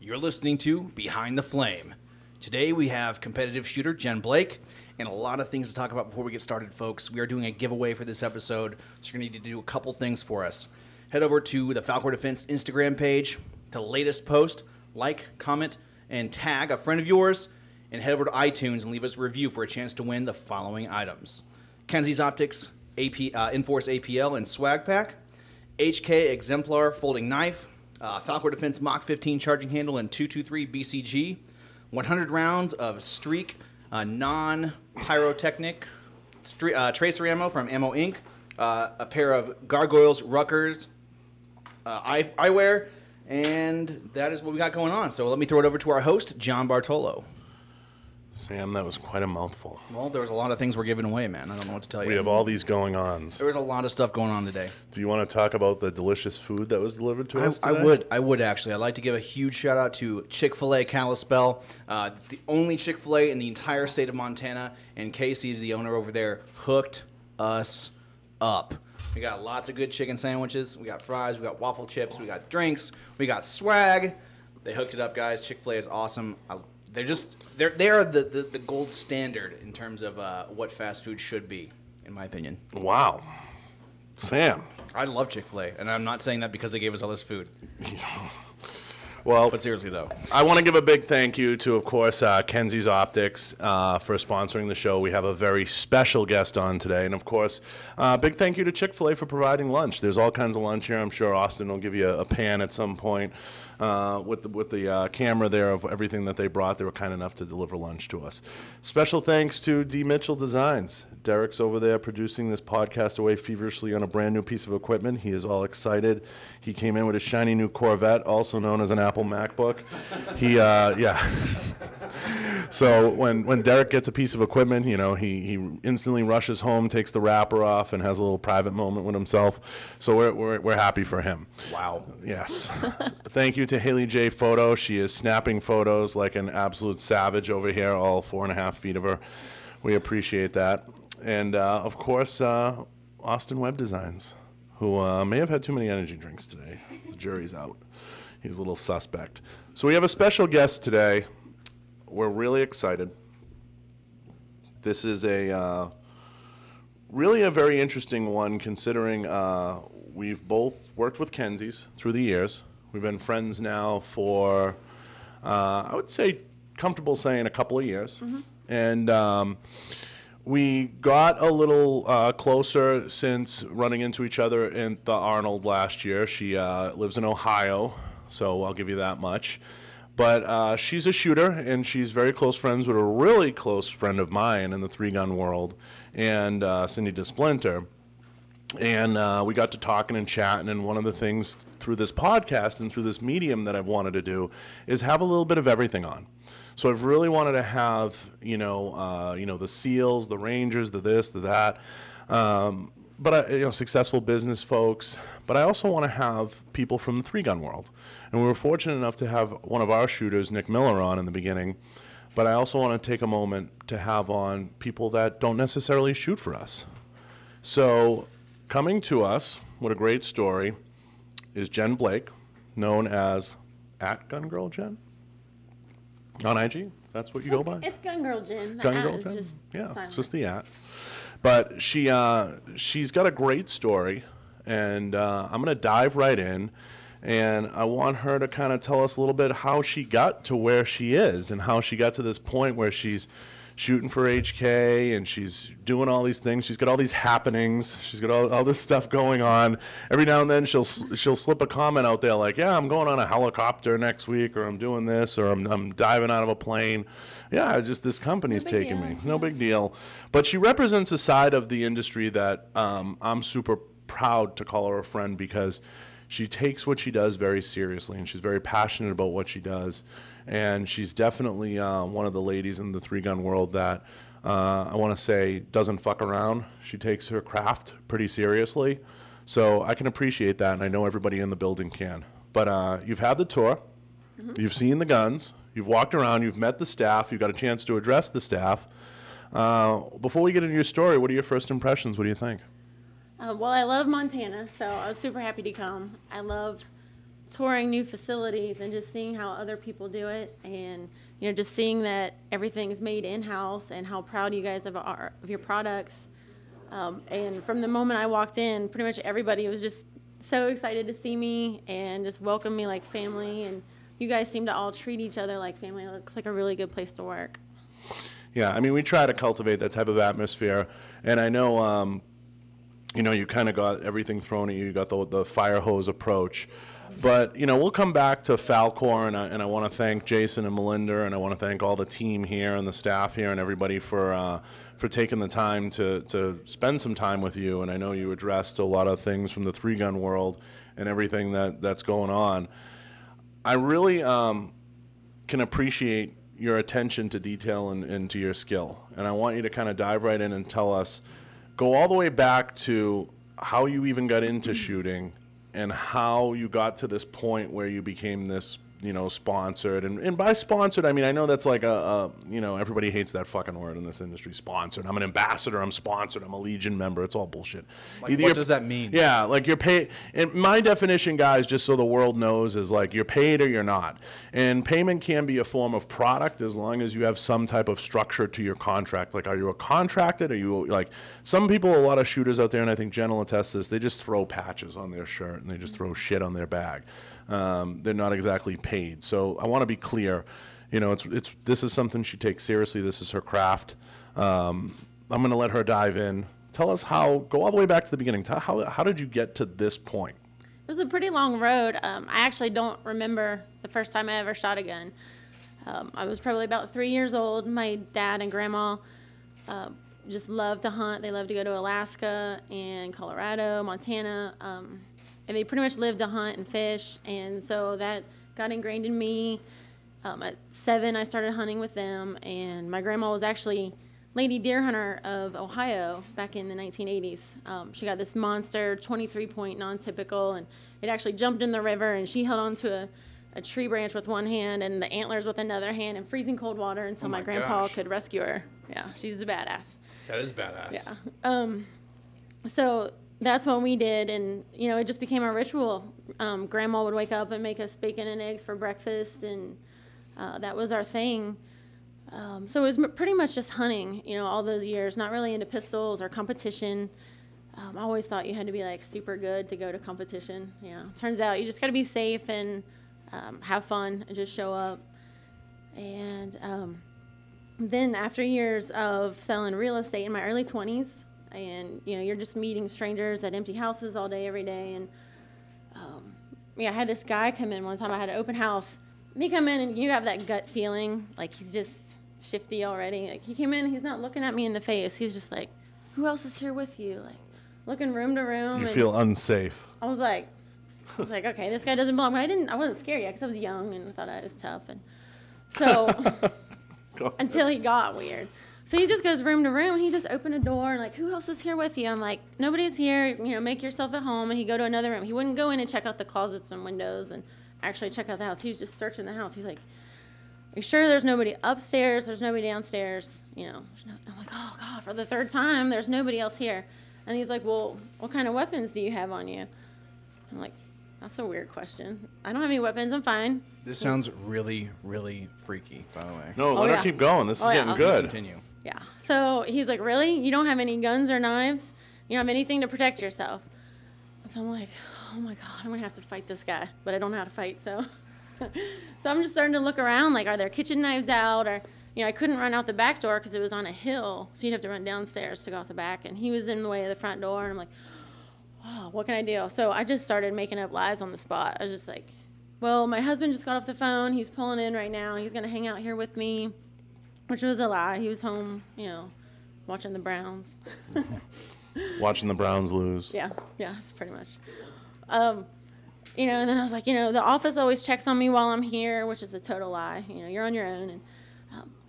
You're listening to Behind the Flame. Today we have competitive shooter Jen Blake, and a lot of things to talk about before we get started, folks. We are doing a giveaway for this episode, so you're going to need to do a couple things for us. Head over to the Falcor Defense Instagram page, to the latest post, like, comment, and tag a friend of yours, and head over to iTunes and leave us a review for a chance to win the following items: Kenzie's Optics Enforce APL and Swag Pack, HK Exemplar Folding Knife, Falcor Defense Mach 15 Charging Handle and 223 BCG, 100 rounds of Streak non-pyrotechnic tracer ammo from Ammo Inc., a pair of Gargoyles Ruckers eyewear, and that is what we got going on. So let me throw it over to our host, John Bartolo. Sam, that was quite a mouthful. Well, there was a lot of things we're giving away, man. I don't know what to tell you. We have all these going on. There was a lot of stuff going on today. Do you want to talk about the delicious food that was delivered to us today? I would actually. I'd like to give a huge shout out to Chick-fil-A Kalispell. It's the only Chick-fil-A in the entire state of Montana, and Casey, the owner over there, hooked us up. We got lots of good chicken sandwiches. We got fries. We got waffle chips. We got drinks. We got swag. They hooked it up, guys. Chick-fil-A is awesome. They are the gold standard in terms of what fast food should be, in my opinion. Wow. Sam. I love Chick-fil-A, and I'm not saying that because they gave us all this food. Well, but seriously, though, I want to give a big thank you to, of course, Kenzie's Optics for sponsoring the show. We have a very special guest on today. And, of course, big thank you to Chick-fil-A for providing lunch. There's all kinds of lunch here. I'm sure Austin will give you a pan at some point with the camera there of everything that they brought. They were kind enough to deliver lunch to us. Special thanks to D. Mitchell Designs. Derek's over there producing this podcast away feverishly on a brand new piece of equipment. He is all excited. He came in with a shiny new Corvette, also known as an Apple MacBook. So when Derek gets a piece of equipment, you know, he instantly rushes home, takes the wrapper off, and has a little private moment with himself. So we're happy for him. Wow. Yes. Thank you to Haley J Photo. She is snapping photos like an absolute savage over here, all 4.5 feet of her. We appreciate that. And, of course, Austin Web Designs, who may have had too many energy drinks today. The jury's out. He's a little suspect. So we have a special guest today. We're really excited. This is really a very interesting one, considering we've both worked with Kenzie's through the years. We've been friends now for, I would say, comfortable saying a couple of years. Mm-hmm. And we got a little closer since running into each other in the Arnold last year. She lives in Ohio, so I'll give you that much. But she's a shooter, and she's very close friends with a really close friend of mine in the three-gun world, and Cindy DeSplinter. And we got to talking and chatting, and one of the things through this podcast and through this medium that I've wanted to do is have a little bit of everything on. So I've really wanted to have, the SEALs, the Rangers, the this, the that, but successful business folks. But I also want to have people from the three-gun world. And we were fortunate enough to have one of our shooters, Nick Miller, on in the beginning. But I also want to take a moment to have on people that don't necessarily shoot for us. So coming to us with a great story is Jen Blake, known as @GunGirlJen. On IG? That's what you go by? It's Gun Girl Jen. Gun Girl Jen? Yeah, it's just the @. But she's got a great story, and I'm going to dive right in, and I want her to kind of tell us a little bit how she got to where she is and how she got to this point where she's shooting for HK and she's doing all these things. She's got all these happenings. She's got all this stuff going on. Every now and then she'll slip a comment out there like, yeah, I'm going on a helicopter next week, or I'm doing this, or I'm diving out of a plane. Yeah, just this company's taking me. No big deal. But she represents a side of the industry that I'm super proud to call her a friend, because she takes what she does very seriously, and she's very passionate about what she does. And she's definitely one of the ladies in the three-gun world that I want to say doesn't fuck around. She takes her craft pretty seriously. So I can appreciate that, and I know everybody in the building can. But you've had the tour. Mm-hmm. You've seen the guns. You've walked around. You've met the staff. You've got a chance to address the staff. Before we get into your story, what are your first impressions? What do you think? Well, I love Montana, so I was super happy to come. I love touring new facilities and just seeing how other people do it, and just seeing that everything is made in-house and how proud you guys are of your products. And from the moment I walked in, pretty much everybody was just so excited to see me and just welcome me like family, and you guys seem to all treat each other like family. It looks like a really good place to work. Yeah, I mean, we try to cultivate that type of atmosphere, and I know, you kind of got everything thrown at you. You got the fire hose approach, but we'll come back to Falcor, and I want to thank Jason and Melinda, and I want to thank all the team here and the staff here and everybody for taking the time to spend some time with you. And I know you addressed a lot of things from the 3-gun world and everything that's going on. I really can appreciate your attention to detail and to your skill. And I want you to kind of dive right in and tell us, go all the way back to how you even got into shooting and how you got to this point where you became this, sponsored. And by sponsored, I mean, I know that's like everybody hates that fucking word in this industry, sponsored. I'm an ambassador, I'm sponsored, I'm a Legion member. It's all bullshit. Like, what does that mean? Yeah, like you're paid. And my definition, guys, just so the world knows, is like you're paid or you're not. And payment can be a form of product as long as you have some type of structure to your contract. Like, are you a contracted? Are you like some people, a lot of shooters out there, and I think Jen will attest to this, they just throw patches on their shirt and they just throw shit on their bag. They're not exactly paid. So I want to be clear, this is something she takes seriously. This is her craft. I'm going to let her dive in. Tell us go all the way back to the beginning. How did you get to this point? It was a pretty long road. I actually don't remember the first time I ever shot a gun. I was probably about 3 years old. My dad and grandma just loved to hunt. They loved to go to Alaska and Colorado, Montana, and they pretty much lived to hunt and fish, and so that got ingrained in me. At 7, I started hunting with them, and my grandma was actually Lady Deer Hunter of Ohio back in the 1980s. She got this monster 23-point non-typical, and it actually jumped in the river, and she held onto a tree branch with one hand and the antlers with another hand in freezing cold water until my grandpa could rescue her. Yeah, she's a badass. That is badass. Yeah. So that's what we did, and it just became a ritual. Grandma would wake up and make us bacon and eggs for breakfast, and that was our thing. So it was pretty much just hunting, all those years, not really into pistols or competition. I always thought you had to be like super good to go to competition. Turns out you just got to be safe and have fun and just show up. And then after years of selling real estate in my early 20s, and you're just meeting strangers at empty houses all day, every day, and I had this guy come in one time. I had an open house, and he come in, and you have that gut feeling like he's just shifty already. Like, he came in, he's not looking at me in the face. He's just like, who else is here with you? Like, looking room to room. You feel unsafe. I was like, okay, this guy doesn't belong. But I wasn't scared yet because I was young and thought I was tough, and so until he got weird. So he just goes room to room, and he just opened a door, and like, who else is here with you? I'm like, nobody's here, make yourself at home. And he'd go to another room. He wouldn't go in and check out the closets and windows and actually check out the house. He was just searching the house. He's like, are you sure there's nobody upstairs? There's nobody downstairs? I'm like, oh God, for the 3rd time, there's nobody else here. And he's like, well, what kind of weapons do you have on you? I'm like, that's a weird question. I don't have any weapons. I'm fine. This sounds really, really freaky, by the way. No, let her keep going. This is getting good. Continue. Yeah. So he's like, really? You don't have any guns or knives? You don't have anything to protect yourself? So I'm like, oh my God, I'm going to have to fight this guy. But I don't know how to fight, so. So I'm just starting to look around, like, are there kitchen knives out? Or, I couldn't run out the back door because it was on a hill. So you'd have to run downstairs to go out the back. And he was in the way of the front door. And I'm like, oh, what can I do? So I just started making up lies on the spot. I was just like, well, my husband just got off the phone. He's pulling in right now. He's going to hang out here with me, which was a lie. He was home, watching the Browns. Watching the Browns lose. Yeah, pretty much. And then I was like, the office always checks on me while I'm here, which is a total lie. You're on your own.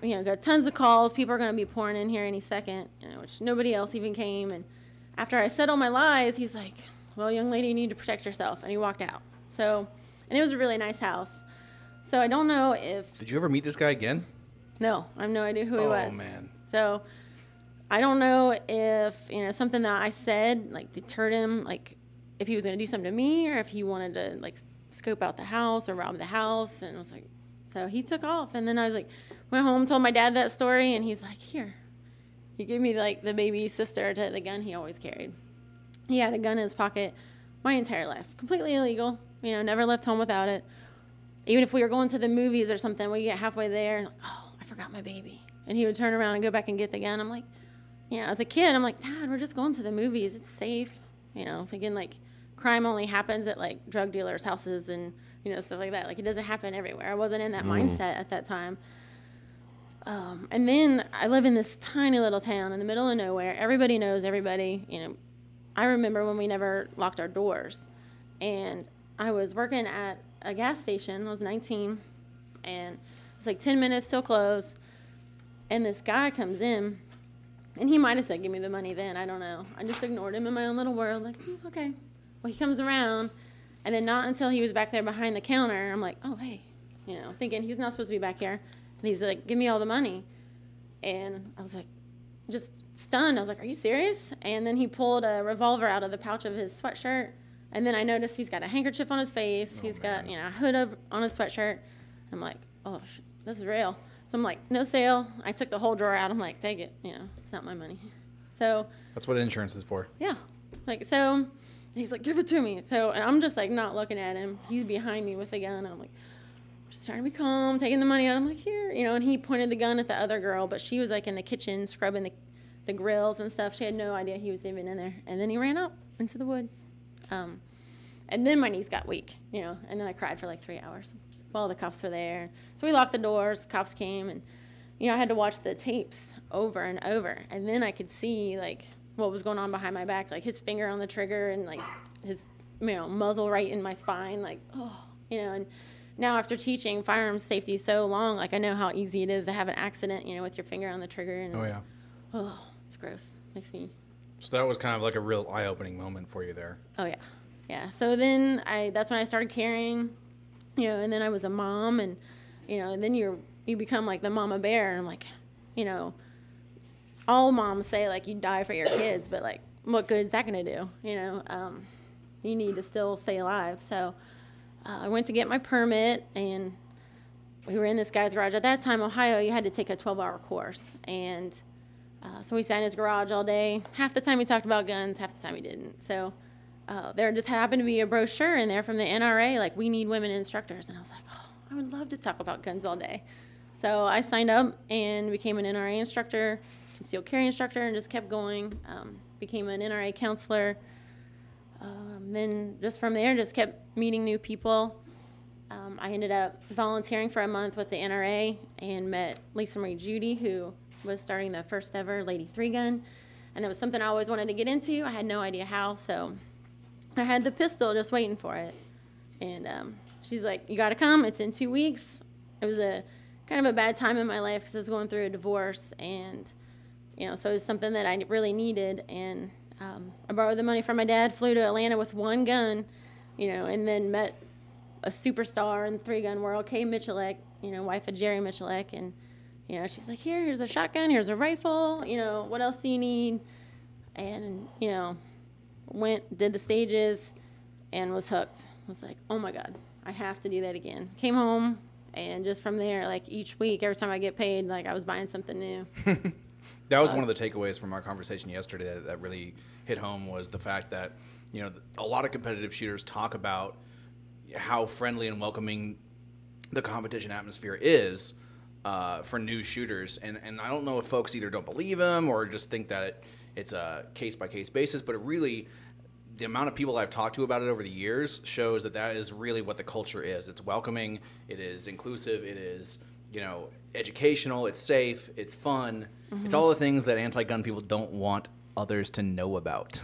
And, got tons of calls. People are going to be pouring in here any second, which nobody else even came. And after I said all my lies, he's like, well, young lady, you need to protect yourself. And he walked out. So, and it was a really nice house. So I don't know if... Did you ever meet this guy again? No, I have no idea who he was. Oh, man. So I don't know if, something that I said, like, deterred him, like, if he was going to do something to me or if he wanted to, like, scope out the house or rob the house. And I was like, so he took off. And then I was like, went home, told my dad that story, and he's like, here. He gave me like the baby sister to the gun he always carried. He had a gun in his pocket my entire life, completely illegal. You know, never left home without it. Even if we were going to the movies or something, we get halfway there, and like, oh, I forgot my baby. And he would turn around and go back and get the gun. I'm like, you know, as a kid, I'm like, Dad, we're just going to the movies. It's safe. You know, thinking like crime only happens at like drug dealers' houses and, you know, stuff like that. Like it doesn't happen everywhere. I wasn't in that mindset at that time. And then I live in this tiny little town in the middle of nowhere. Everybody knows everybody. You know, I remember when we never locked our doors. And I was working at a gas station. I was 19. And it was like 10 minutes till close. And this guy comes in. And he might have said, give me the money then. I don't know. I just ignored him in my own little world. Like, okay. Well, he comes around. And then not until he was back there behind the counter, I'm like, oh, hey. You know, thinking he's not supposed to be back here. And he's like, give me all the money. And I was like, just stunned. I was like, are you serious? And then he pulled a revolver out of the pouch of his sweatshirt. And then I noticed he's got a handkerchief on his face. He's got, you know, a hood on his sweatshirt. I'm like, oh, this is real. So I'm like, no sale. I took the whole drawer out. I'm like, take it. You know, it's not my money. So. That's what insurance is for. Yeah. Like, so he's like, give it to me. So, and I'm just like not looking at him. He's behind me with a gun. And I'm like, just trying to be calm, taking the money out. I'm like, here, you know, and he pointed the gun at the other girl, but she was like in the kitchen scrubbing the grills and stuff. She had no idea he was even in there. And then he ran out into the woods. And then my knees got weak, you know, and then I cried for like 3 hours while the cops were there. So we locked the doors, cops came, and, you know, I had to watch the tapes over and over. And then I could see, like, what was going on behind my back, like his finger on the trigger and, like, his, you know, muzzle right in my spine, like, oh, you know, and now after teaching firearms safety so long, like, I know how easy it is to have an accident, you know, with your finger on the trigger. And, oh, yeah. Oh, it's gross. Makes me. So that was kind of like a real eye-opening moment for you there. Oh, yeah. Yeah. So then that's when I started carrying, you know, and then I was a mom, and, you know, and then you become like the mama bear. And I'm like, you know, all moms say, like, you die for your kids, but, like, what good is that going to do? You know, you need to still stay alive. So I went to get my permit, and we were in this guy's garage. At that time, Ohio, you had to take a 12-hour course. And so we sat in his garage all day. Half the time he talked about guns, half the time he didn't. So there just happened to be a brochure in there from the NRA, like, we need women instructors. And I was like, oh, I would love to talk about guns all day. So I signed up and became an NRA instructor, concealed carry instructor, and just kept going. Became an NRA counselor. Then just from there, just kept meeting new people. I ended up volunteering for a month with the NRA and met Lisa Marie Judy, who was starting the first ever Lady 3-gun. And that was something I always wanted to get into. I had no idea how, so I had the pistol just waiting for it. And she's like, you got to come. It's in 2 weeks. It was a kind of a bad time in my life because I was going through a divorce. And, you know, so it was something that I really needed. And I borrowed the money from my dad, flew to Atlanta with one gun, you know, and then met a superstar in the 3-gun world, Kay Michalek, you know, wife of Jerry Michalek. And, you know, she's like, here's a shotgun, here's a rifle, you know, what else do you need? And, you know, went, did the stages, and was hooked. I was like, oh my God, I have to do that again. Came home, and just from there, like, each week, every time I get paid, like, I was buying something new. That was one of the takeaways from our conversation yesterday that really hit home, was the fact that, you know, a lot of competitive shooters talk about how friendly and welcoming the competition atmosphere is for new shooters. And I don't know if folks either don't believe them or just think that it's a case-by-case basis, but it really, the amount of people I've talked to about it over the years shows that is really what the culture is. It's welcoming, it is inclusive, it is, you know, educational, it's safe, it's fun. Mm-hmm. It's all the things that anti-gun people don't want others to know about.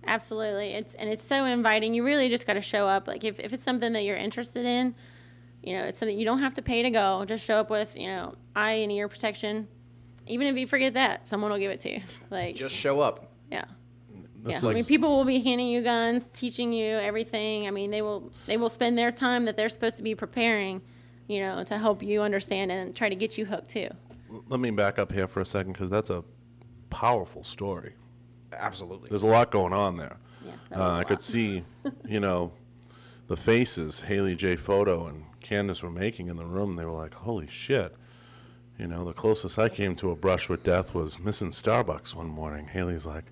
Absolutely. It's so inviting. You really just got to show up. Like, if it's something that you're interested in, you know, it's something you don't have to pay to go. Just show up with, you know, eye and ear protection. Even if you forget that, someone will give it to you. Like, just show up. Yeah. This Yeah. is- I mean, people will be handing you guns, teaching you everything. I mean, they will spend their time that they're supposed to be preparing, you know, to help you understand and try to get you hooked too. Let me back up here for a second, because that's a powerful story. Absolutely. There's a lot going on there. Yeah, that was a I lot. could see, you know, the faces Haley J. Photo and Candace were making in the room, they were like, holy shit. You know, the closest I came to a brush with death was missing Starbucks one morning. Haley's like,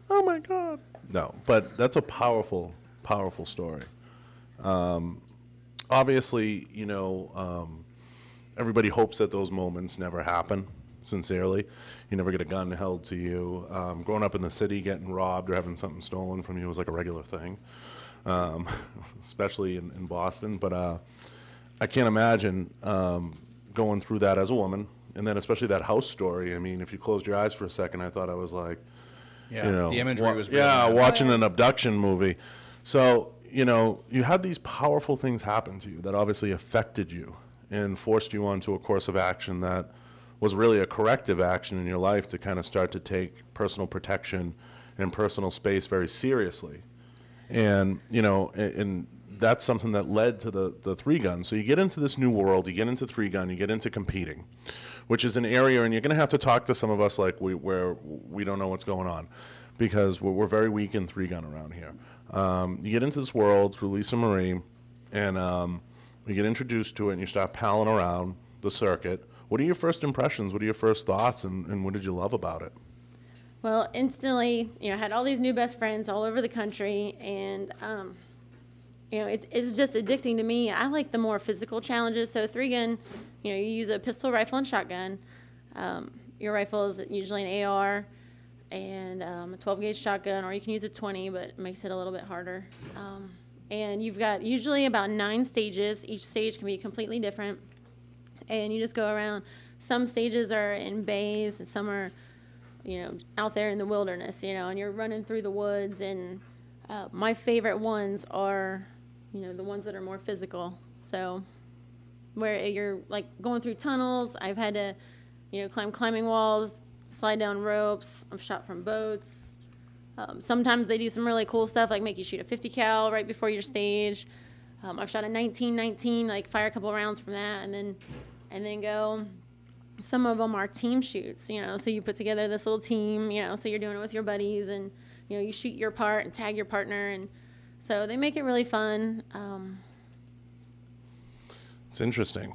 oh my God. No, but that's a powerful, powerful story. Obviously, you know, everybody hopes that those moments never happen, sincerely. You never get a gun held to you. Growing up in the city, getting robbed or having something stolen from you was like a regular thing, especially in Boston. But I can't imagine going through that as a woman, and then especially that house story. I mean, if you closed your eyes for a second, I thought I was like, Yeah, you know, the imagery was really yeah, nice. watching an abduction movie. So, you know, you had these powerful things happen to you that obviously affected you and forced you onto a course of action that was really a corrective action in your life to kind of start to take personal protection and personal space very seriously. And, you know, and that's something that led to the three gun. So you get into this new world, you get into three gun, you get into competing, which is an area, and you're going to have to talk to some of us like where we don't know what's going on, because we're very weak in three gun around here. You get into this world through Lisa Marie, and you get introduced to it, and you start palling around the circuit. What are your first impressions? What are your first thoughts, and what did you love about it? Well, instantly, you know, I had all these new best friends all over the country, and you know, it was just addicting to me. I like the more physical challenges. So three gun, you know, you use a pistol, rifle, and shotgun. Your rifle is usually an AR and a 12 gauge shotgun, or you can use a 20, but it makes it a little bit harder. And you've got usually about 9 stages. Each stage can be completely different, and you just go around. Some stages are in bays, and some are, you know, out there in the wilderness, you know, and you're running through the woods. And my favorite ones are, you know, the ones that are more physical. So where you're like going through tunnels. I've had to, you know, climb climbing walls, slide down ropes. I've shot from boats. Sometimes they do some really cool stuff, like make you shoot a 50 cal right before your stage. I've shot a 1919, like fire a couple rounds from that, and then go. Some of them are team shoots, you know, so you put together this little team, you know, so you're doing it with your buddies, and, you know, you shoot your part and tag your partner, and so they make it really fun. It's interesting.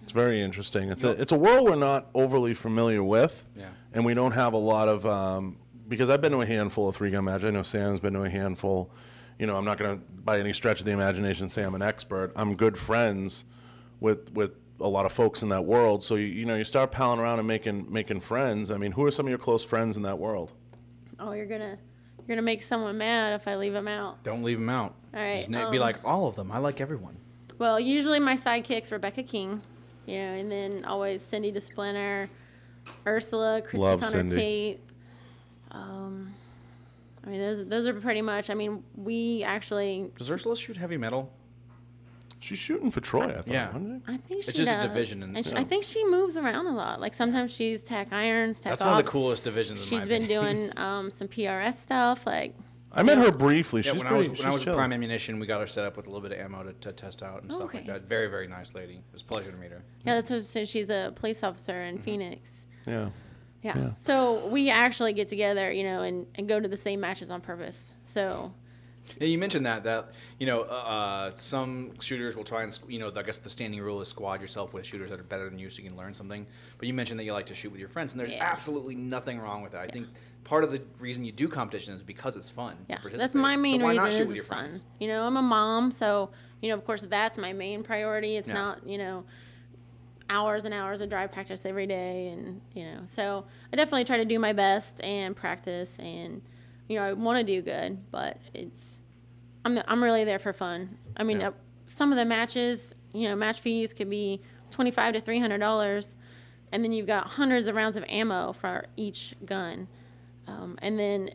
It's very interesting. It's a world we're not overly familiar with, Yeah. and we don't have a lot of because I've been to a handful of three gun matches. I know Sam's been to a handful. You know, I'm not going to by any stretch of the imagination say I'm an expert. I'm good friends with a lot of folks in that world. So you know, you start palling around and making friends. I mean, who are some of your close friends in that world? Oh, you're gonna make someone mad if I leave them out. Don't leave them out. All right, Just be like, all of them. I like everyone. Well, usually my sidekick's Rebecca King, you know, and then always Cindy DeSplinter, Ursula, Christy Love Connor Cindy. Tate. I mean, those are pretty much. I mean, we actually. Does Ursula shoot heavy metal? She's shooting for Troy, I thought. Yeah. Wasn't she? I think she It's just a does. division in- and Yeah. I think she moves around a lot. Like sometimes she's tack irons, tack That's one of the ops. coolest divisions. In She's my been opinion. doing some PRS stuff. Like I met her briefly. Yeah, She's when I was she's at chill. Prime Ammunition, we got her set up with a little bit of ammo to test out and stuff Okay. like that. Very, very nice lady. It was a pleasure to meet her. yeah, that's what so she's a police officer in Phoenix. Yeah. Yeah. Yeah. So we actually get together, you know, and go to the same matches on purpose. So Yeah, you mentioned that you know some shooters will try and you know I guess the standing rule is squad yourself with shooters that are better than you so you can learn something. But you mentioned that you like to shoot with your friends, and there's Yeah. absolutely nothing wrong with that. I think part of the reason you do competition is because it's fun. to yeah, that's participate. my main so why reason. not shoot Is with your it's fun. friends? You know, I'm a mom, so you know, of course, that's my main priority. It's Yeah. not, you know, hours and hours of drive practice every day, and you know, so I definitely try to do my best and practice, and you know, I want to do good, but I'm really there for fun. I mean, Yeah. some of the matches, you know, match fees could be $25 to $300, and then you've got hundreds of rounds of ammo for each gun, and then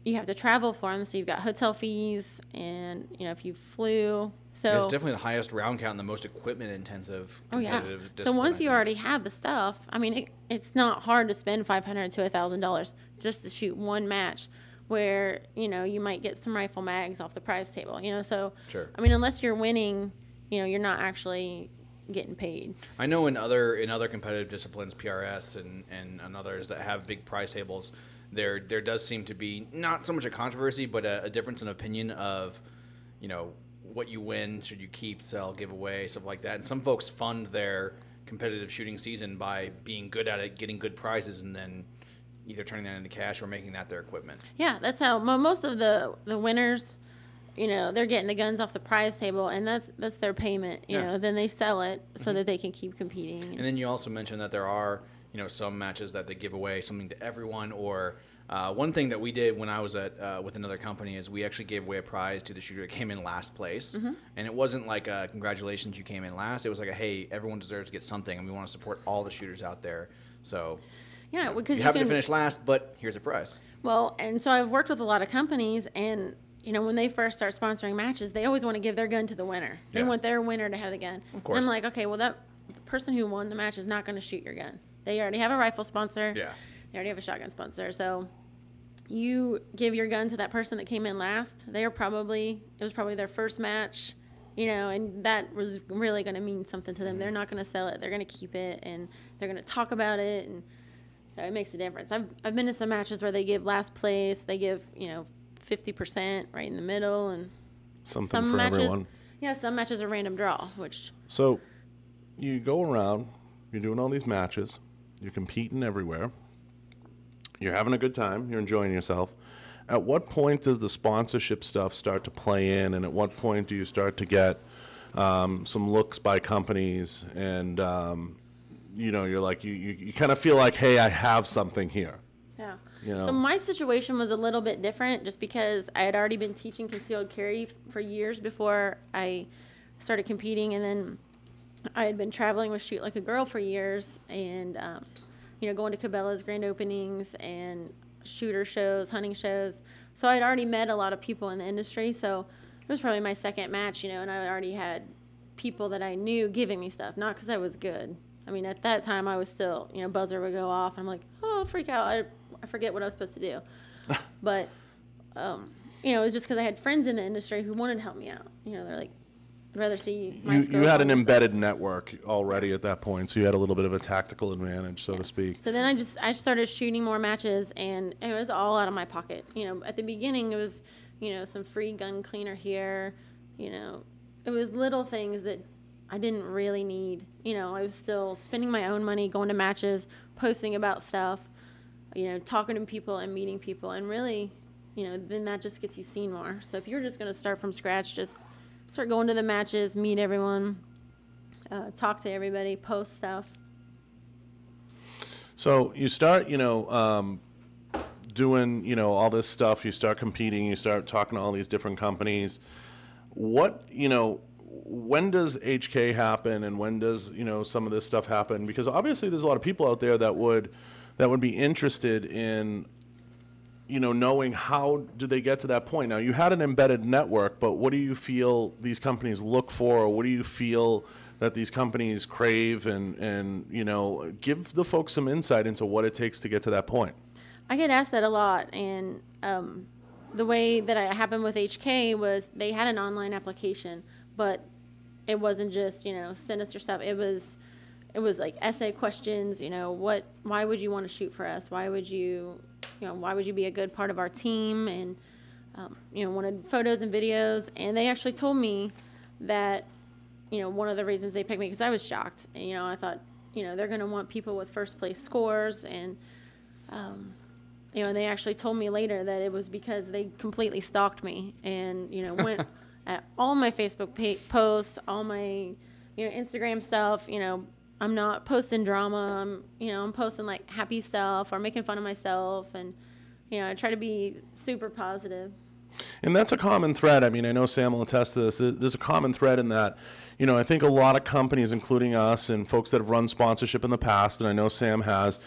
you have to travel for them. So you've got hotel fees, and you know, if you flew, so It's definitely the highest round count and the most equipment intensive oh yeah. competitive So discipline, once I you think. already have the stuff, I mean, it's not hard to spend $500 to $1,000 just to shoot one match, where you know you might get some rifle mags off the prize table. You know, so Sure. I mean, unless you're winning, you know, you're not actually getting paid. I know in other competitive disciplines, PRS and others that have big prize tables, there does seem to be not so much a controversy, but a difference in opinion of, you know, what you win, should you keep, sell, give away, stuff like that. And some folks fund their competitive shooting season by being good at it, getting good prizes, and then either turning that into cash or making that their equipment. Yeah, that's how most of the winners, they're getting the guns off the prize table, and that's their payment. You know, then they sell it so that they can keep competing. And then you also mentioned that there are, some matches that they give away something to everyone, or one thing that we did when I was at with another company is we actually gave away a prize to the shooter that came in last place. And it wasn't like congratulations, you came in last. It was like hey, everyone deserves to get something, and we want to support all the shooters out there. So yeah, because you happen to finish last, but here's a prize. Well, and so I've worked with a lot of companies, and when they first start sponsoring matches, they always want to give their gun to the winner. They want their winner to have the gun. Of course. And I'm like, okay, well, the person who won the match is not going to shoot your gun. They already have a rifle sponsor. Yeah. They already have a shotgun sponsor. So you give your gun to that person that came in last. It was probably their first match, and that was really going to mean something to them. They're not going to sell it. They're going to keep it, and they're going to talk about it, and so it makes a difference. I've been to some matches where they give last place. They give, 50% right in the middle, and Something some for matches, everyone. Yeah, some matches are random draw, which So you go around, you're doing all these matches, you're competing everywhere, you're having a good time, you're enjoying yourself. At what point does the sponsorship stuff start to play in, and at what point do you start to get some looks by companies, and you're like, you kind of feel like, hey, I have something here. yeah. You know. So my situation was a little bit different just because I had already been teaching concealed carry for years before I started competing, and then I had been traveling with Shoot Like a Girl for years, and going to Cabela's grand openings and shooter shows, hunting shows. So I'd already met a lot of people in the industry, so it was probably my second match, and I already had people that I knew giving me stuff, not because I was good. I mean, at that time I was still, buzzer would go off, and I'm like, oh, freak out, I forget what I was supposed to do. But, it was just because I had friends in the industry who wanted to help me out. They're like, I'd rather see my You had an embedded network already at that point, so you had a little bit of a tactical advantage, so to speak. So then I started shooting more matches, and it was all out of my pocket. At the beginning it was, some free gun cleaner here. It was little things that I didn't really need. I was still spending my own money, going to matches, posting about stuff, talking to people and meeting people, and really, then that just gets you seen more. So if you're just going to start from scratch, just start going to the matches, meet everyone, talk to everybody, post stuff. So you start, doing, all this stuff. You start competing. You start talking to all these different companies. What, when does HK happen, and when does, some of this stuff happen? Because obviously there's a lot of people out there that would be interested in, knowing how do they get to that point. Now, you had an embedded network, but what do you feel these companies look for, or what do you feel that these companies crave, and give the folks some insight into what it takes to get to that point? I get asked that a lot, and the way that it happened with HK was they had an online application, but it wasn't just, send us your stuff. It was like essay questions, why would you want to shoot for us? Why would you be a good part of our team? And, wanted photos and videos. And they actually told me that, one of the reasons they picked me, because I was shocked. And, I thought, they're going to want people with first place scores. And, they actually told me later that it was because they completely stalked me and, went at all my Facebook posts, all my, Instagram stuff. I'm not posting drama. I'm posting like happy stuff or making fun of myself, and I try to be super positive. And that's a common thread. I mean, I know Sam will attest to this. There's a common thread in that. I think a lot of companies, including us and folks that have run sponsorship in the past, and I know Sam has,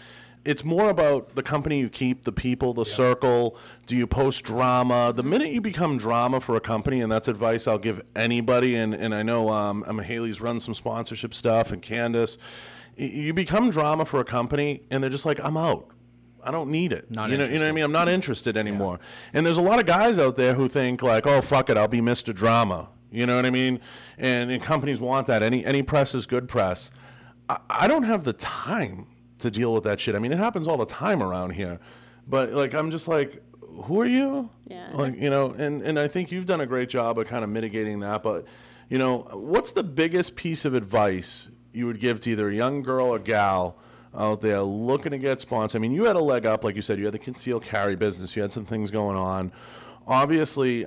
it's more about the company you keep, the people, the circle. Do you post drama? The minute you become drama for a company, and that's advice I'll give anybody, and I know Haley's run some sponsorship stuff, and Candace, you become drama for a company, and they're just like, I'm out. I don't need it. You know what I mean? I'm not interested anymore. Yeah. And there's a lot of guys out there who think like, oh, fuck it, I'll be Mr. Drama. You know what I mean? And companies want that. Any press is good press. I don't have the time to deal with that shit. I mean, it happens all the time around here. But like, I'm just like, who are you? Yeah. Like, you know, and I think you've done a great job of kind of mitigating that. But, you know, what's the biggest piece of advice you would give to either a young girl or gal out there looking to get sponsored? I mean, you had a leg up, like you said, you had the concealed carry business, you had some things going on. Obviously,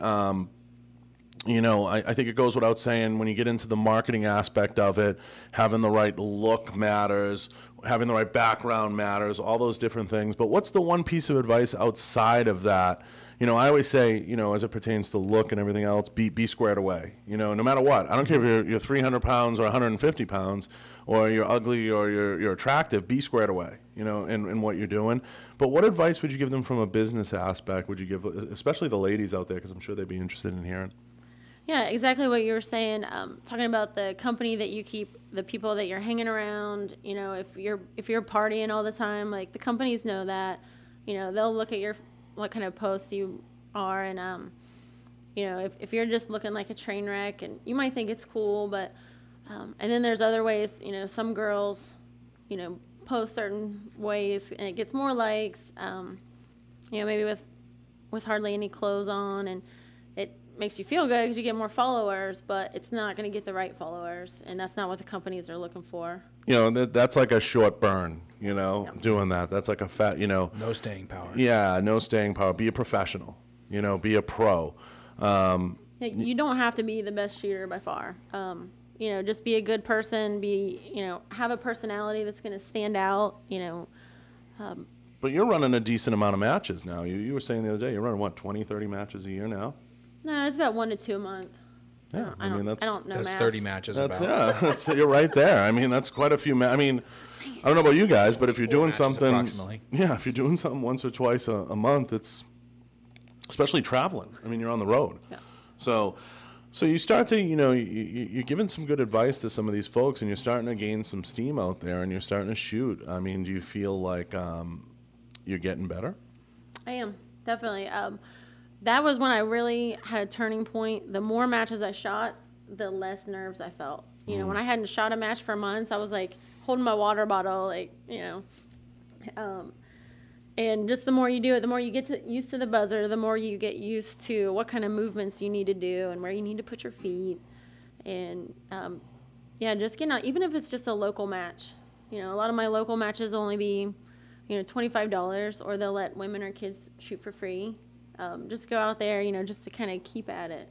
you know, I think it goes without saying when you get into the marketing aspect of it, having the right look matters, having the right background matters, all those different things. But what's the one piece of advice outside of that? You know, I always say, you know, as it pertains to look and everything else, be squared away. You know, no matter what. I don't care if you're 300 pounds or 150 pounds, or you're ugly or you're attractive, be squared away, you know, in what you're doing. But what advice would you give them from a business aspect? Would you give, especially the ladies out there, because I'm sure they'd be interested in hearing. Yeah, exactly what you were saying. Talking about the company that you keep, the people that you're hanging around. You know, if you're partying all the time, like the companies know that. You know, they'll look at what kind of posts you are, and you know, if you're just looking like a train wreck, and you might think it's cool, but and then there's other ways. You know, some girls, you know, post certain ways, and it gets more likes. You know, maybe with hardly any clothes on, and it makes you feel good because you get more followers, but it's not going to get the right followers, and that's not what the companies are looking for. You know, that's like a short burn, you know, doing that. That's like a fat, you know. No staying power. Yeah, no staying power. Be a professional, you know, be a pro. You don't have to be the best shooter by far. You know, just be a good person, you know, have a personality that's going to stand out, you know. But you're running a decent amount of matches now. You were saying the other day, you're running, what, 20, 30 matches a year now? No, it's about 1 to 2 a month. Yeah, I mean, I don't know That's math. 30 matches. That's, about. yeah, you're right there. I mean, that's quite a few. I mean, I don't know about you guys, but if you're doing matches something, approximately. yeah, if you're doing something once or twice a month, it's, especially traveling. I mean, you're on the road. Yeah. So you start to, you know, you're giving some good advice to some of these folks, and you're starting to gain some steam out there, and you're starting to shoot. I mean, do you feel like you're getting better? I am, definitely. That was when I really had a turning point. The more matches I shot, the less nerves I felt. You know, when I hadn't shot a match for months, I was like holding my water bottle, like, you know. And just the more you do it, the more you get used to the buzzer, the more you get used to what kind of movements you need to do and where you need to put your feet. And, yeah, just getting out, even if it's just a local match. You know, a lot of my local matches will only be, you know, $25, or they'll let women or kids shoot for free. Just go out there, you know, just to kind of keep at it.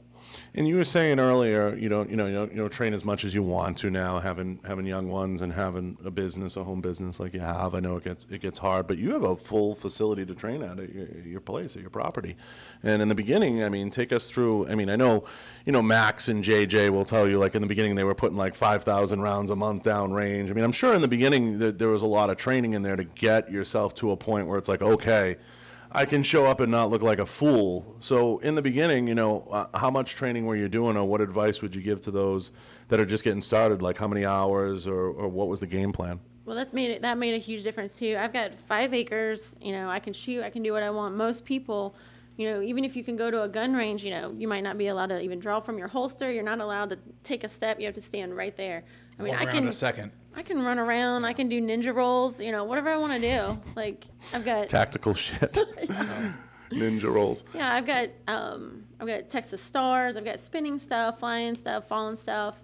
And you were saying earlier, you don't train as much as you want to now, having young ones and having a business, a home business like you have. I know it gets hard, but you have a full facility to train at your place, at your property. And in the beginning, I mean, take us through. I mean, I know, you know, Max and JJ will tell you, like in the beginning, they were putting like 5,000 rounds a month down range. I mean, I'm sure in the beginning there was a lot of training in there to get yourself to a point where it's like, okay, I can show up and not look like a fool. So in the beginning, you know, how much training were you doing, or what advice would you give to those that are just getting started? Like how many hours, or what was the game plan? Well, that made a huge difference too. I've got 5 acres. You know, I can shoot. I can do what I want. Most people, you know, even if you can go to a gun range, you know, you might not be allowed to even draw from your holster. You're not allowed to take a step. You have to stand right there. I mean, Walk around a second. I can run around. I can do ninja rolls. You know, whatever I want to do. Like I've got tactical shit. Ninja rolls. Yeah, I've got Texas stars. I've got spinning stuff, flying stuff, falling stuff.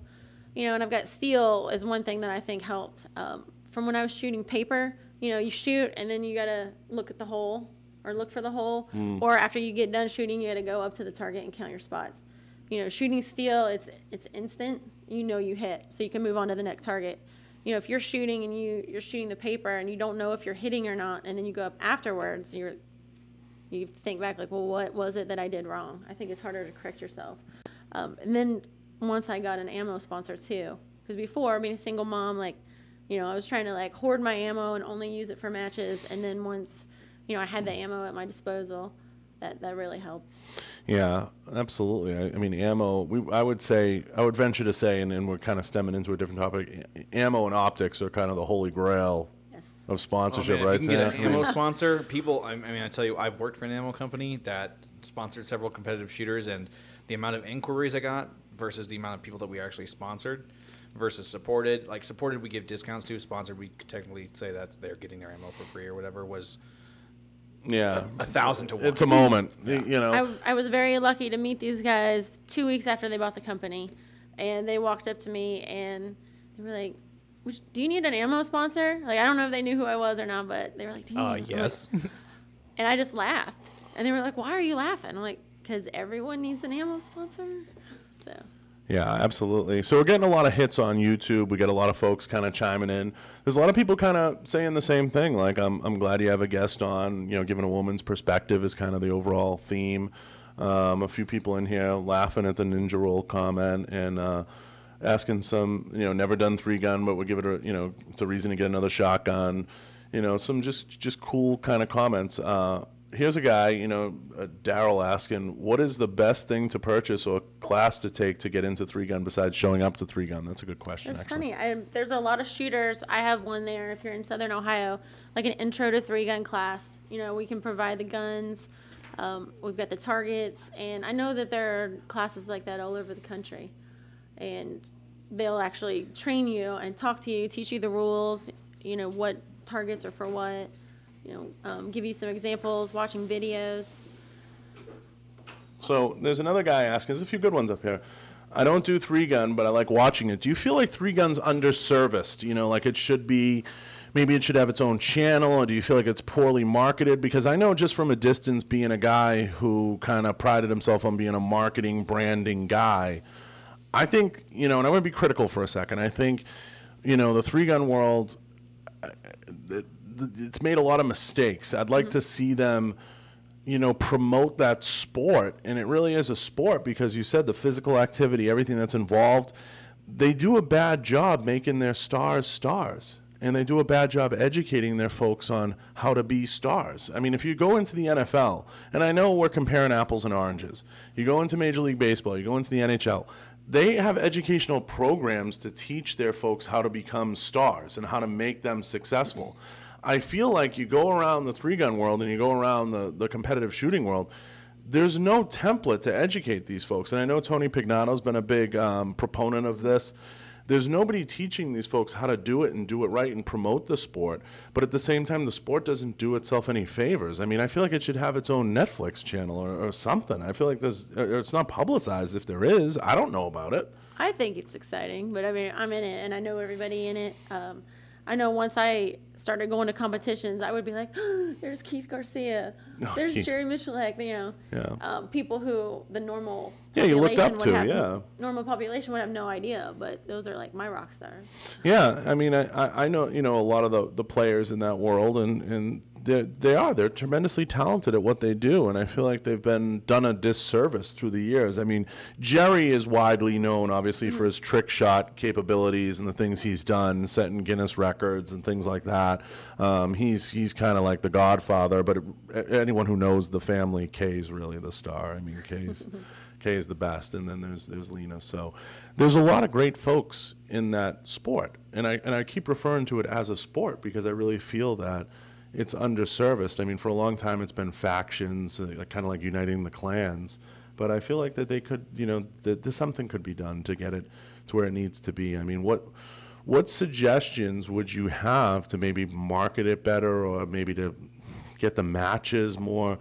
You know, and I've got steel is one thing that I think helped. From when I was shooting paper, you know, you shoot and then you gotta look at the hole or look for the hole, or after you get done shooting, you gotta go up to the target and count your spots. You know, shooting steel, it's instant. You know you hit, so you can move on to the next target. You know, if you're shooting and you're shooting the paper and you don't know if you're hitting or not, and then you go up afterwards, you think back like, well, what was it that I did wrong? I think it's harder to correct yourself. And then once I got an ammo sponsor too, because before being a single mom, like, you know, I was trying to like hoard my ammo and only use it for matches. And then once, you know, I had the ammo at my disposal, that really helped. Yeah, absolutely. I mean, ammo, I would venture to say, and we're kind of stemming into a different topic, ammo and optics are kind of the holy grail of sponsorship, man, right? If you can get an ammo sponsor, people, I mean, I tell you, I've worked for an ammo company that sponsored several competitive shooters, and the amount of inquiries I got versus the amount of people that we actually sponsored versus supported. Like supported, we give discounts to. Sponsored, we could technically say they're getting their ammo for free or whatever, was Yeah. 1,000 to 1. It's a moment, you know. I was very lucky to meet these guys 2 weeks after they bought the company, and they walked up to me and they were like, "Do you need an ammo sponsor?" Like, I don't know if they knew who I was or not, but they were like, "Do you need?" Yes. Like, and I just laughed, and they were like, "Why are you laughing?" I'm like, "Because everyone needs an ammo sponsor." So. Yeah, absolutely. So we're getting a lot of hits on YouTube. We get a lot of folks kind of chiming in. There's a lot of people kind of saying the same thing. Like, I'm glad you have a guest on. You know, giving a woman's perspective is kind of the overall theme. A few people in here laughing at the ninja roll comment and asking some, you know, never done 3-gun, but would give it a, you know, it's a reason to get another shotgun. You know, some just cool kind of comments. Here's a guy, you know, Daryl asking, what is the best thing to purchase or class to take to get into 3-gun besides showing up to 3-gun? That's a good question, It's actually. funny. There's a lot of shooters. I have one there if you're in Southern Ohio, like an intro to 3-gun class. You know, we can provide the guns. We've got the targets. And I know that there are classes like that all over the country. And they'll actually train you and talk to you, teach you the rules, you know, what targets are for what. You know, give you some examples, watching videos. So there's another guy asking, there's a few good ones up here. I don't do 3-gun, but I like watching it. Do you feel like 3-gun's underserviced? You know, like it should be, maybe it should have its own channel, or do you feel like it's poorly marketed? Because I know just from a distance, being a guy who kind of prided himself on being a marketing, branding guy, I think, you know, and I want to be critical for a second. I think, you know, the 3-gun world, it's made a lot of mistakes. I'd like to see them, you know, promote that sport. And it really is a sport because you said the physical activity, everything that's involved, they do a bad job making their stars stars. And they do a bad job educating their folks on how to be stars. I mean, if you go into the NFL, and I know we're comparing apples and oranges, you go into Major League Baseball, you go into the NHL, they have educational programs to teach their folks how to become stars and how to make them successful. I feel like you go around the 3-gun world and you go around the competitive shooting world, there's no template to educate these folks. And I know Tony Pignato's been a big proponent of this. There's nobody teaching these folks how to do it and do it right and promote the sport. But at the same time, the sport doesn't do itself any favors. I mean, I feel like it should have its own Netflix channel or something. I feel like it's not publicized if there is. I don't know about it. I think it's exciting, but I mean, I'm in it, and I know everybody in it. I know once I started going to competitions, I would be like, oh, there's Keith Garcia, there's Jerry Michalek, you know, people who the normal you looked up to, normal population would have no idea, but those are like my rock stars. Yeah, I mean, I know, you know, a lot of the players in that world, and they're tremendously talented at what they do, and I feel like they've been done a disservice through the years. I mean, Jerry is widely known, obviously, for his trick shot capabilities and the things he's done, setting Guinness records and things like that. He's kind of like the godfather, but anyone who knows the family, Kay's really the star. I mean, Kay is the best, and then there's Lena. So there's a lot of great folks in that sport, and I keep referring to it as a sport because I really feel that it's underserviced. I mean, for a long time, it's been factions, kind of like uniting the clans. But I feel like that they could, you know, that something could be done to get it to where it needs to be. I mean, what suggestions would you have to maybe market it better, or maybe to get the matches more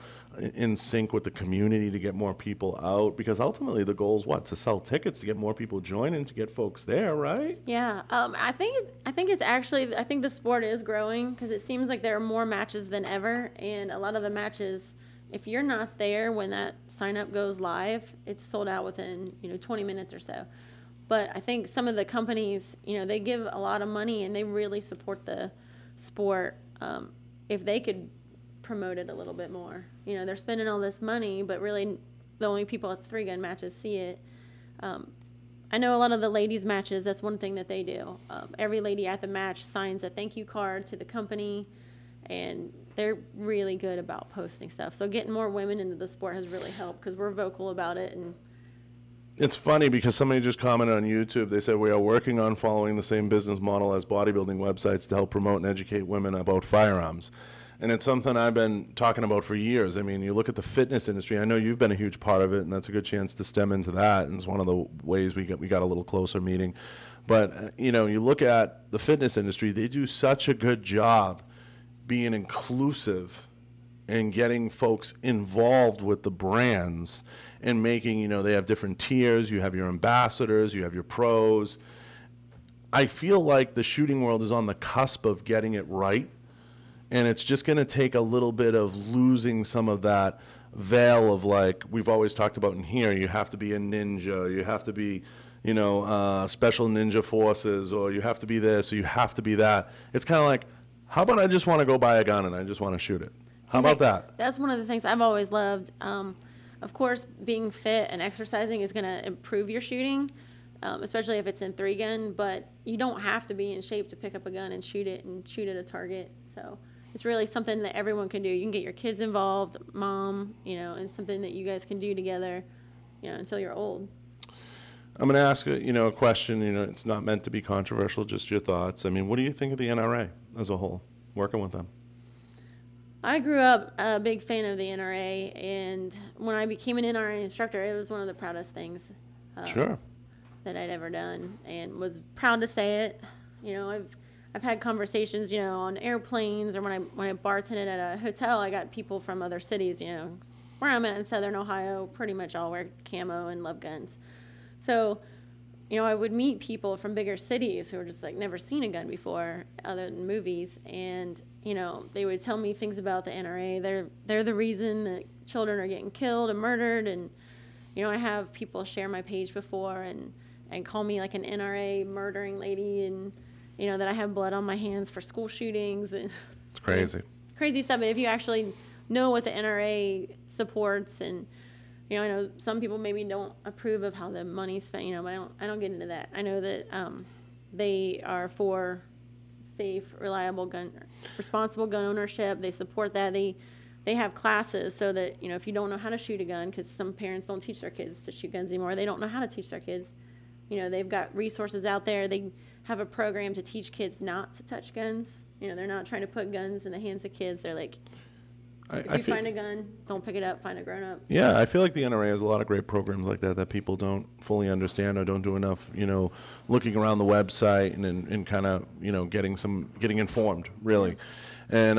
in sync with the community to get more people out? Because ultimately the goal is what? To sell tickets, to get more people joining, to get folks there, right? Yeah, I think it's actually, I think the sport is growing because it seems like there are more matches than ever, and a lot of the matches, if you're not there when that sign up goes live, it's sold out within 20 minutes or so. But I think some of the companies, they give a lot of money and they really support the sport. If they could promote it a little bit more, they're spending all this money, but really the only people at the 3-gun matches see it. I know a lot of the ladies matches, that's one thing that they do. Every lady at the match signs a thank you card to the company, and they're really good about posting stuff. So getting more women into the sport has really helped because we're vocal about it. And it's funny because somebody just commented on YouTube. They said, we are working on following the same business model as bodybuilding websites to help promote and educate women about firearms. And it's something I've been talking about for years. I mean, you look at the fitness industry. I know you've been a huge part of it, and that's a good chance to stem into that. And it's one of the ways we got a little closer meeting. But, you look at the fitness industry, they do such a good job being inclusive and getting folks involved with the brands and making, you know, they have different tiers. You have your ambassadors, you have your pros. I feel like the shooting world is on the cusp of getting it right, and it's just going to take a little bit of losing some of that veil of, like we've always talked about in here, you have to be a ninja, you have to be, you know, special ninja forces, or you have to be this, or you have to be that. It's kind of like, how about I just want to go buy a gun and I just want to shoot it? How about that? That's one of the things I've always loved. Of course, being fit and exercising is going to improve your shooting, especially if it's in 3-gun, but you don't have to be in shape to pick up a gun and shoot it and shoot at a target. So it's really something that everyone can do. You can get your kids involved, mom, you know, and something that you guys can do together, you know, until you're old. I'm going to ask a question. You know, it's not meant to be controversial, just your thoughts. I mean, what do you think of the NRA as a whole, working with them? I grew up a big fan of the NRA, and when I became an NRA instructor, it was one of the proudest things Sure. that I'd ever done, and was proud to say it. You know, I've had conversations, you know, on airplanes, or when I bartended at a hotel, I got people from other cities, you know, where I'm at in Southern Ohio, pretty much all wear camo and love guns. So, you know, I would meet people from bigger cities who were just like never seen a gun before other than movies, and you know, they would tell me things about the NRA. They're the reason that children are getting killed and murdered, and you know, I have people share my page before and call me like an NRA murdering lady, and you know, that I have blood on my hands for school shootings, and It's crazy. crazy stuff. But if you actually know what the NRA supports, and you know, I know some people maybe don't approve of how the money's spent, you know, but I don't get into that. I know that they are for safe, reliable responsible gun ownership. They support that. They have classes so that, you know, if you don't know how to shoot a gun, because some parents don't teach their kids to shoot guns anymore, they don't know how to teach their kids. You know, they've got resources out there. They have a program to teach kids not to touch guns. You know, they're not trying to put guns in the hands of kids. They're like, if you find a gun, don't pick it up, find a grown-up. Yeah, I feel like the NRA has a lot of great programs like that people don't fully understand or don't do enough, you know, looking around the website and kind of, you know, getting informed, really. And,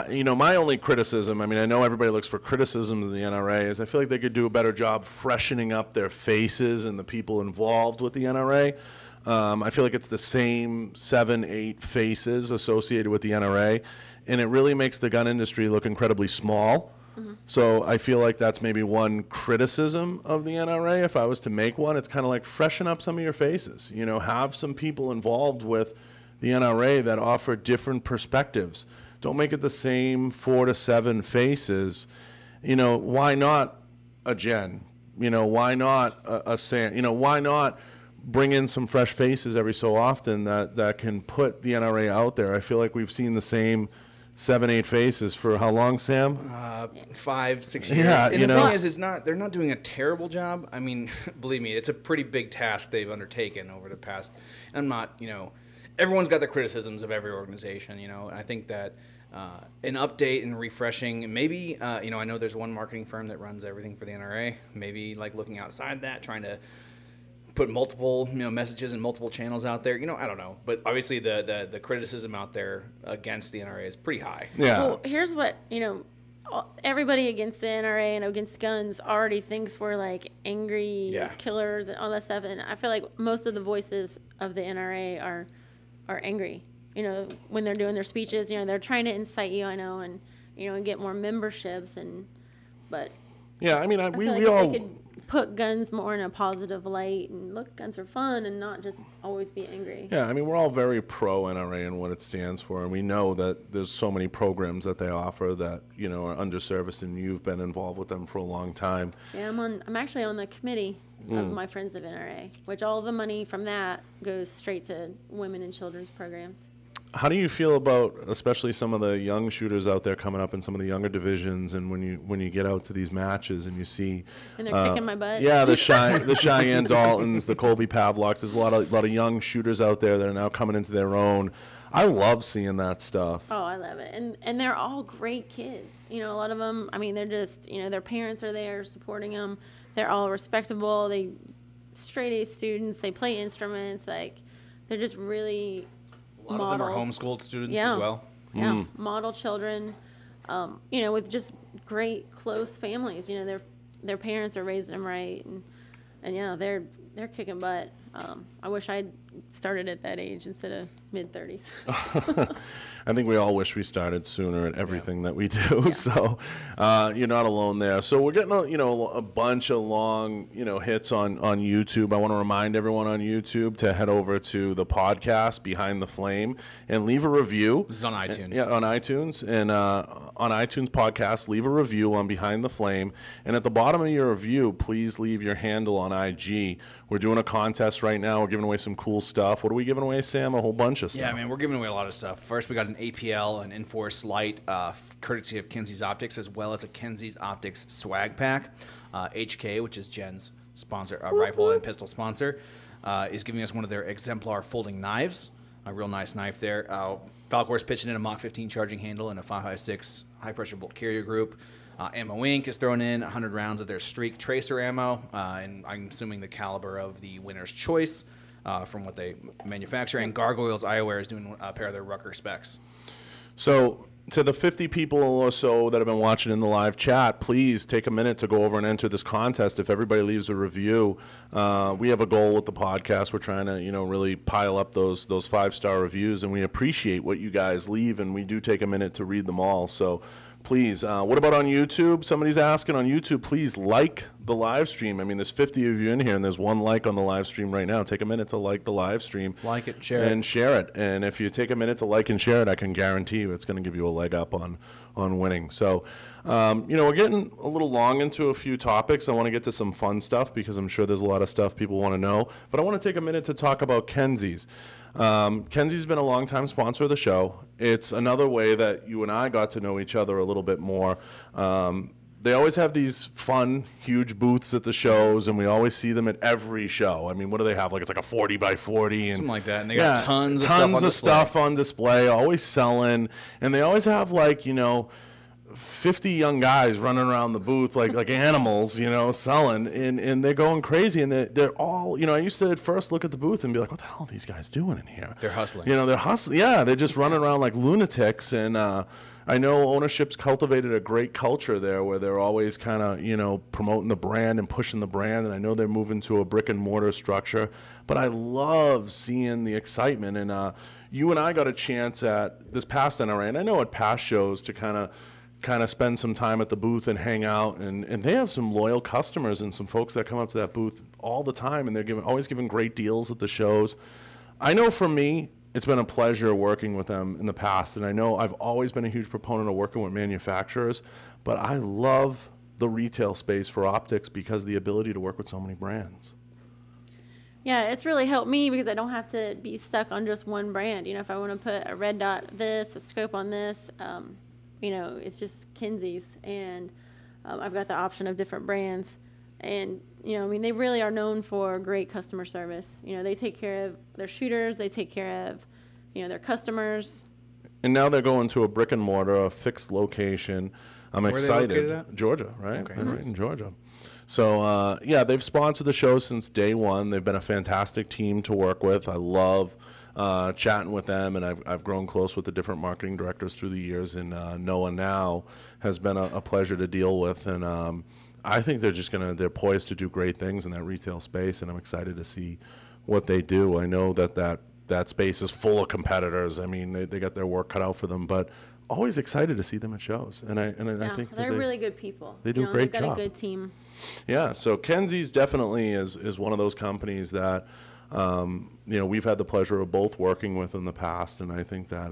you know, my only criticism, I mean, I know everybody looks for criticisms of the NRA, is I feel like they could do a better job freshening up their faces and the people involved with the NRA. I feel like it's the same 7, 8 faces associated with the NRA, and it really makes the gun industry look incredibly small. Mm-hmm. So I feel like that's maybe one criticism of the NRA. If I was to make one, it's kind of like freshen up some of your faces. You know, have some people involved with the NRA that offer different perspectives. Don't make it the same 4 to 7 faces. You know, why not a Jen? You know, why not a Sam? You know, why not bring in some fresh faces every so often that can put the NRA out there? I feel like we've seen the same 7, 8 faces for how long, Sam? 5, 6 years. Yeah, and you the know, thing is they're not doing a terrible job. I mean, believe me, it's a pretty big task they've undertaken over the past. I'm not, you know, everyone's got their criticisms of every organization, you know, and I think that an update and refreshing, maybe, you know, I know there's one marketing firm that runs everything for the NRA, maybe like looking outside that, trying to put multiple, you know, messages and multiple channels out there. You know, I don't know, but obviously the criticism out there against the NRA is pretty high. Yeah. Well, here's what, you know, everybody against the NRA and against guns already thinks we're like angry killers and all that stuff. And I feel like most of the voices of the NRA are angry. You know, when they're doing their speeches, you know, they're trying to incite you, I know, and, you know, and get more memberships. But yeah, I mean, we like all they could put guns more in a positive light and look, guns are fun, and not just always be angry. Yeah, I mean, we're all very pro NRA and what it stands for, and we know that there's so many programs that they offer that, you know, are underserviced, and you've been involved with them for a long time. Yeah, I'm actually on the committee of my Friends of NRA, which all the money from that goes straight to women and children's programs. How do you feel about, especially some of the young shooters out there coming up in some of the younger divisions, and when you get out to these matches and you see, and they're kicking my butt? Yeah, the Cheyenne Daltons, the Colby Pavloks. There's a lot of young shooters out there that are now coming into their own. I love seeing that stuff. Oh, I love it, and they're all great kids. You know, a lot of them. I mean, they're just, you know, their parents are there supporting them. They're all respectable. They straight A students. They play instruments. Like, they're just really. A lot of them are homeschooled students as well. Yeah, model children. with just great close families. Their parents are raising them right, and they're kicking butt. I wish I'd started at that age instead of mid-30s. I think we all wish we started sooner at everything that we do. Yeah. So you're not alone there. So we're getting a bunch of long hits on YouTube. I want to remind everyone on YouTube to head over to the podcast Behind the Flame and leave a review. This is on iTunes. Yeah, on iTunes. And on iTunes podcast, leave a review on Behind the Flame. And at the bottom of your review, please leave your handle on IG. We're doing a contest right now. We're giving away some cool stuff. What are we giving away, Sam? A whole bunch of stuff. Yeah, man, we're giving away a lot of stuff. First, we got an APL, an Enforce Light, courtesy of Kinsey's Optics, as well as a Kinsey's Optics swag pack. HK, which is Jen's sponsor, rifle and pistol sponsor, is giving us one of their exemplar folding knives. A real nice knife there. Falcor's pitching in a Mach 15 charging handle and a 5.56 high-pressure bolt carrier group. Ammo Inc. is thrown in 100 rounds of their Streak Tracer ammo, and I'm assuming the caliber of the winner's choice from what they manufacture. And Gargoyles Eyewear is doing a pair of their Rucker specs. So to the 50 people or so that have been watching in the live chat, please take a minute to go over and enter this contest. If everybody leaves a review, we have a goal with the podcast. We're trying to, really pile up those 5-star reviews, and we appreciate what you guys leave, and we do take a minute to read them all. So please, what about on YouTube? Somebody's asking on YouTube, please like the live stream. I mean, there's 50 of you in here, and there's one like on the live stream right now. Take a minute to like the live stream. Like it, share it. And share it. And if you take a minute to like and share it, I can guarantee you it's going to give you a leg up on winning. So, we're getting a little long into a few topics. I want to get to some fun stuff because I'm sure there's a lot of stuff people want to know. But I want to take a minute to talk about Kinsey's. Kinsey's been a longtime sponsor of the show. It's another way that you and I got to know each other a little bit more. They always have these fun, huge booths at the shows, and we always see them at every show. I mean, what do they have? It's like a 40 by 40. And, something like that. And they got tons of stuff on display, always selling. And they always have 50 young guys running around the booth like animals, selling, and they're going crazy, and they're all, I used to at first look at the booth and be like, what the hell are these guys doing in here? They're hustling. They're hustling. Yeah, they're just running around like lunatics, and I know ownership's cultivated a great culture there where they're always kind of, promoting the brand and pushing the brand, and I know they're moving to a brick and mortar structure, but I love seeing the excitement, and you and I got a chance at this past NRA, and I know at past shows to kind of spend some time at the booth and hang out, and they have some loyal customers and some folks that come up to that booth all the time, and they're always giving great deals at the shows. I know for me, it's been a pleasure working with them in the past, and I know I've always been a huge proponent of working with manufacturers, but I love the retail space for optics because of the ability to work with so many brands. Yeah, it's really helped me because I don't have to be stuck on just one brand. If I want to put a red dot this, a scope on this, it's just Kinsey's, and I've got the option of different brands. And, they really are known for great customer service. They take care of their shooters, they take care of, their customers. And now they're going to a brick and mortar, a fixed location. I'm excited. Are they located at? Georgia, right? Okay. They're right in Georgia. So, they've sponsored the show since day one. They've been a fantastic team to work with. I love chatting with them, and I've grown close with the different marketing directors through the years, and Noah now has been a pleasure to deal with, and I think they're poised to do great things in that retail space, and I'm excited to see what they do. I know that space is full of competitors. I mean, they got their work cut out for them, but always excited to see them at shows, and I think they're really good people. They do a great job. They've got a good team. Yeah, so Kinsey's definitely is one of those companies that we've had the pleasure of both working with in the past, and I think that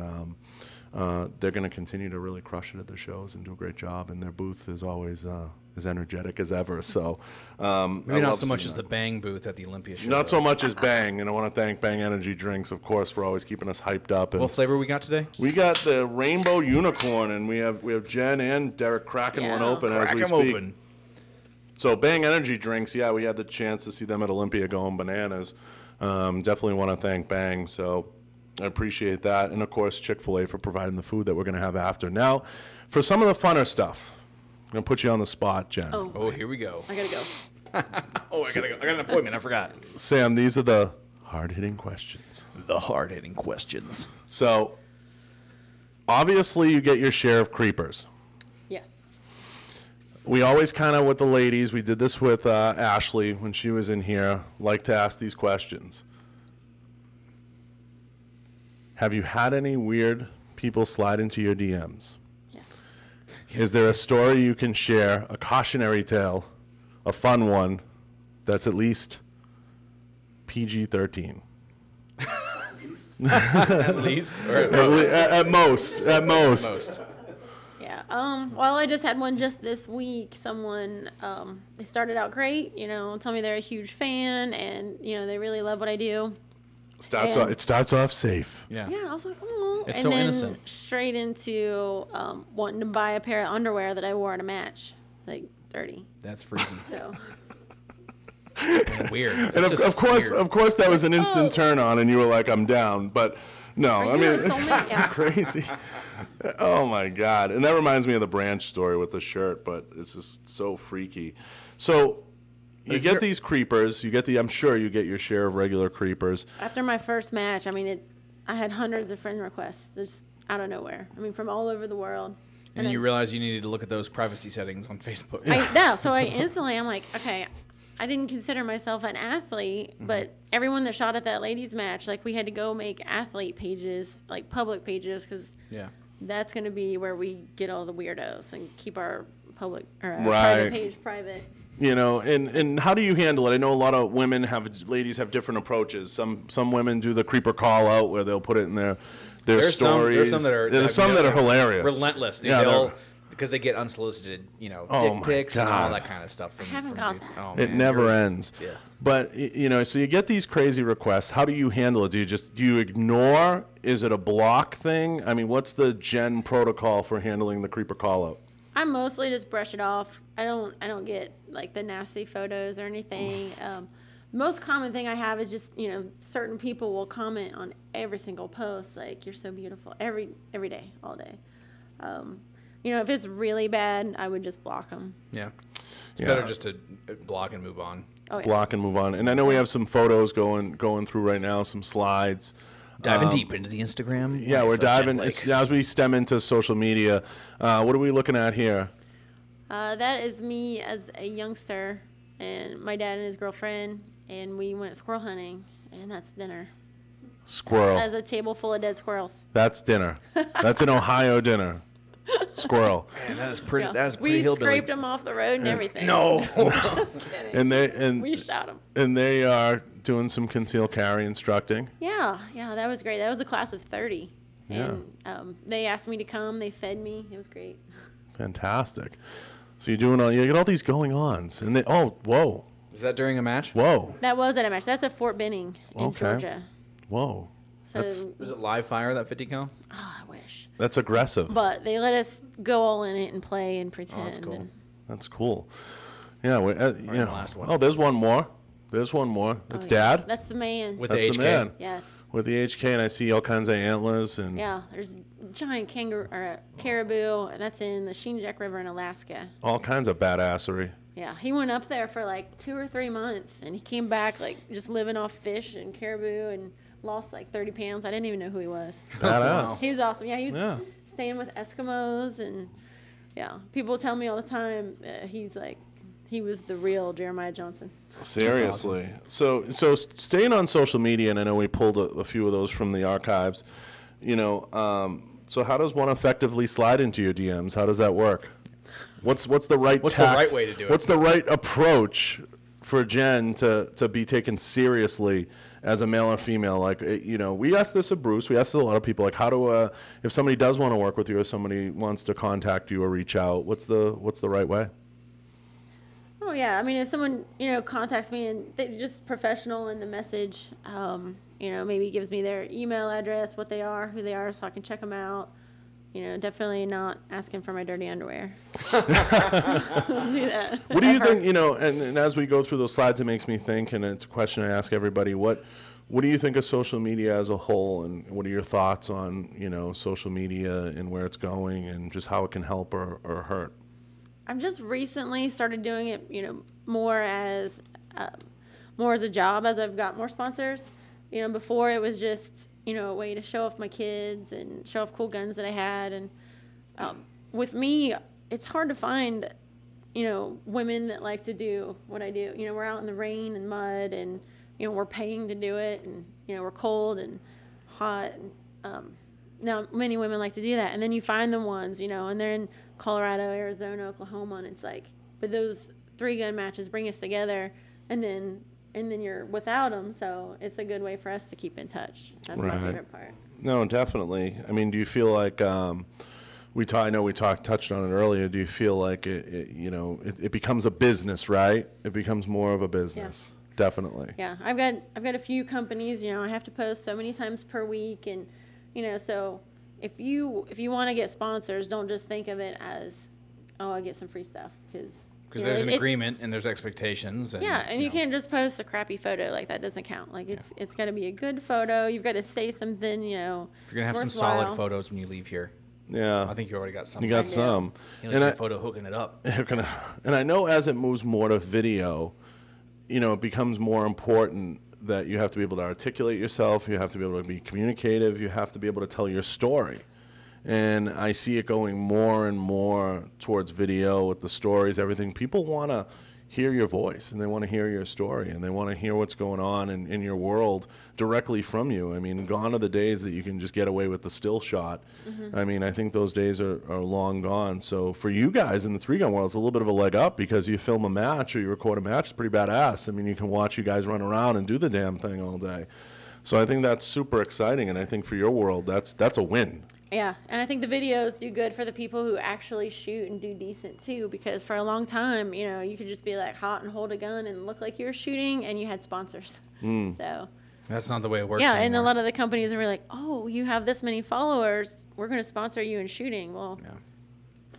they're going to continue to really crush it at the shows and do a great job, and their booth is always as energetic as ever. So maybe not so much as the Bang booth at the Olympia show. Not so much as Bang, and I want to thank Bang Energy Drinks, of course, for always keeping us hyped up. And what flavor we got today? We got the Rainbow Unicorn, and we have Jen and Derek cracking one open as we speak. Open. So Bang Energy Drinks, we had the chance to see them at Olympia going bananas. Definitely want to thank Bang, so I appreciate that. And, of course, Chick-fil-A for providing the food that we're going to have after. Now, for some of the funner stuff, I'm going to put you on the spot, Jen. Oh, here we go. I got to go. I got to go. I got an appointment. I forgot. Sam, these are the hard-hitting questions. The hard-hitting questions. So, obviously, you get your share of creepers. we always kind of, with the ladies, we did this with Ashley when she was in here, like to ask these questions. Have you had any weird people slide into your DMs? Yes. Is there a story you can share, a cautionary tale, a fun one, that's at least PG-13? At least, or At most. most. Yeah. Well, I just had one just this week. Someone, they started out great, tell me they're a huge fan and, they really love what I do. It starts off safe. Yeah. Yeah, I was like, oh. It's and so then innocent. straight into wanting to buy a pair of underwear that I wore at a match, like 30. That's freaky. So And weird. And It's of just course, that was an instant turn on, and you were like, "I'm down." But no, I mean, yeah. crazy. Oh my God! And that reminds me of the Branch story with the shirt, but it's just so freaky. So you Is get there- these creepers. I'm sure you get your share of regular creepers. After my first match, I had hundreds of friend requests just out of nowhere. From all over the world. And then you realize you needed to look at those privacy settings on Facebook. So I'm like, okay, I didn't consider myself an athlete, but everyone that shot at that ladies match, like we had to go make athlete pages, like public pages, because Yeah. that's going to be where we get all the weirdos and keep our public or our Right. private page private. And how do you handle it? I know a lot of ladies have different approaches. Some women do the creeper call out where they'll put it in their There's stories. There's some that are hilarious. relentless. Dude. Yeah, because they get unsolicited, Oh my dick pics and all God. that kind of stuff. From, I haven't from got dudes. that. Oh, It man, never you're- ends. Yeah. But so you get these crazy requests. How do you handle it? Do you ignore? Is it a block thing? I mean, what's the Jen protocol for handling the creeper call out? I mostly just brush it off. I don't get like the nasty photos or anything. Most common thing I have is just certain people will comment on every single post like you're so beautiful every day all day. If it's really bad, I would just block them. Yeah. It's Yeah. better just to block and move on. Oh yeah. Block and move on. And I know we have some photos going through right now, some slides. Diving deep into the Instagram. Yeah, we're life of Jen diving. Blake. As we stem into social media, what are we looking at here? That is me as a youngster and my dad and his girlfriend, and we went squirrel hunting, and that's dinner. Squirrel. As a table full of dead squirrels. That's dinner. That's an Ohio dinner. Squirrel. Man, that is pretty. Yeah. That is pretty we hillbilly. scraped them off the road and everything. No. Just kidding. And We shot them. they are doing some concealed carry instructing. Yeah, that was great. That was a class of 30. Yeah. And they asked me to come. They fed me. It was great. Fantastic. So you get all these going ons, and whoa, Is that during a match? whoa, That was at a match. That's at Fort Benning in Okay. Georgia. whoa. So, Was it live fire, that 50 cal? I wish. That's aggressive. But they let us go all in it and play and pretend. that's cool. and- That's cool. Yeah. the last one. Oh, there's one more. That's Oh, yeah. Dad. That's the man. With That's the the HK? man. Yes. With the HK, and I see all kinds of antlers and Yeah. There's giant kangaroo or caribou, and that's in the Sheenjack River in Alaska. all kinds of badassery. Yeah, he went up there for like 2 or 3 months, and he came back like just living off fish and caribou, and lost like 30 pounds. I didn't even know who he was. Badass. He was awesome. Yeah, he was Yeah. staying with Eskimos, and yeah, people tell me all the time he was the real Jeremiah Johnson. Seriously. So staying on social media, and I know we pulled a few of those from the archives. So how does one effectively slide into your DMs? How does that work? What's the right What's the right way to do it? What's the right approach for Jen to be taken seriously as a male or female? Like, we asked this of Bruce. We asked a lot of people, like, how do if somebody does want to work with you, or somebody wants to contact you or reach out, what's the right way? Oh yeah, I mean, if someone contacts me and they're just professional in the message, maybe gives me their email address, what they are, who they are, so I can check them out. Definitely not asking for my dirty underwear. Don't do that. What do you think, and as we go through those slides, it makes me think, and it's a question I ask everybody, what do you think of social media as a whole, and what are your thoughts on, social media and where it's going and just how it can help or hurt? I've just recently started doing it, more as a job as I've got more sponsors. Before it was just, a way to show off my kids and show off cool guns that I had. And with me, it's hard to find women that like to do what I do. We're out in the rain and mud, and we're paying to do it, and we're cold and hot. And, now many women like to do that, and then you find the ones, and they're in Colorado, Arizona, Oklahoma, and it's like, but those 3-gun matches bring us together, and then you're without them, so it's a good way for us to keep in touch. That's my favorite part. No, definitely. I mean, do you feel like I know we touched on it earlier. Do you feel like it becomes a business, right? It becomes more of a business. Yeah. Definitely. Yeah, I've got a few companies. I have to post so many times per week, and so if you want to get sponsors, don't just think of it as, I get some free stuff, because there's an agreement and there's expectations. And, and you can't just post a crappy photo. Like, that doesn't count. Like, it's got to be a good photo. You've got to say something, If you're gonna have some solid photos when you leave here. Yeah, I think you already got some. You got some. And a photo hooking it up. And I know as it moves more to video, it becomes more important that you have to be able to articulate yourself. You have to be able to be communicative. You have to be able to tell your story. And I see it going more and more towards video with the stories, everything. People want to hear your voice, and they want to hear your story, and they want to hear what's going on in your world directly from you. I mean, gone are the days that you can just get away with the still shot. Mm-hmm. I mean, I think those days are long gone. So for you guys in the 3-gun world, it's a little bit of a leg up, because you film a match or you record a match, it's pretty badass. I mean, you can watch you guys run around and do the damn thing all day. So I think that's super exciting, and I think for your world, that's a win. Yeah, and I think the videos do good for the people who actually shoot and do decent too, because for a long time, you could just be like hot and hold a gun and look like you were shooting, and you had sponsors. So that's not the way it works. Yeah, anymore. And a lot of the companies were like, "Oh, you have this many followers, we're going to sponsor you in shooting." Well,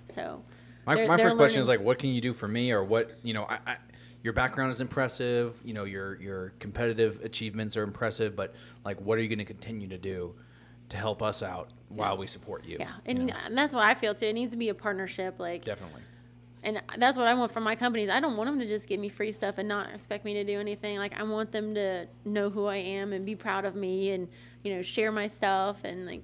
so my first question is like, what can you do for me, or what your background is impressive, your competitive achievements are impressive, but like, what are you going to continue to do to help us out while we support you? Yeah, and that's what I feel too. It needs to be a partnership, like, definitely. And that's what I want from my companies. I don't want them to just give me free stuff and not expect me to do anything. Like, I want them to know who I am and be proud of me, and share myself, and like.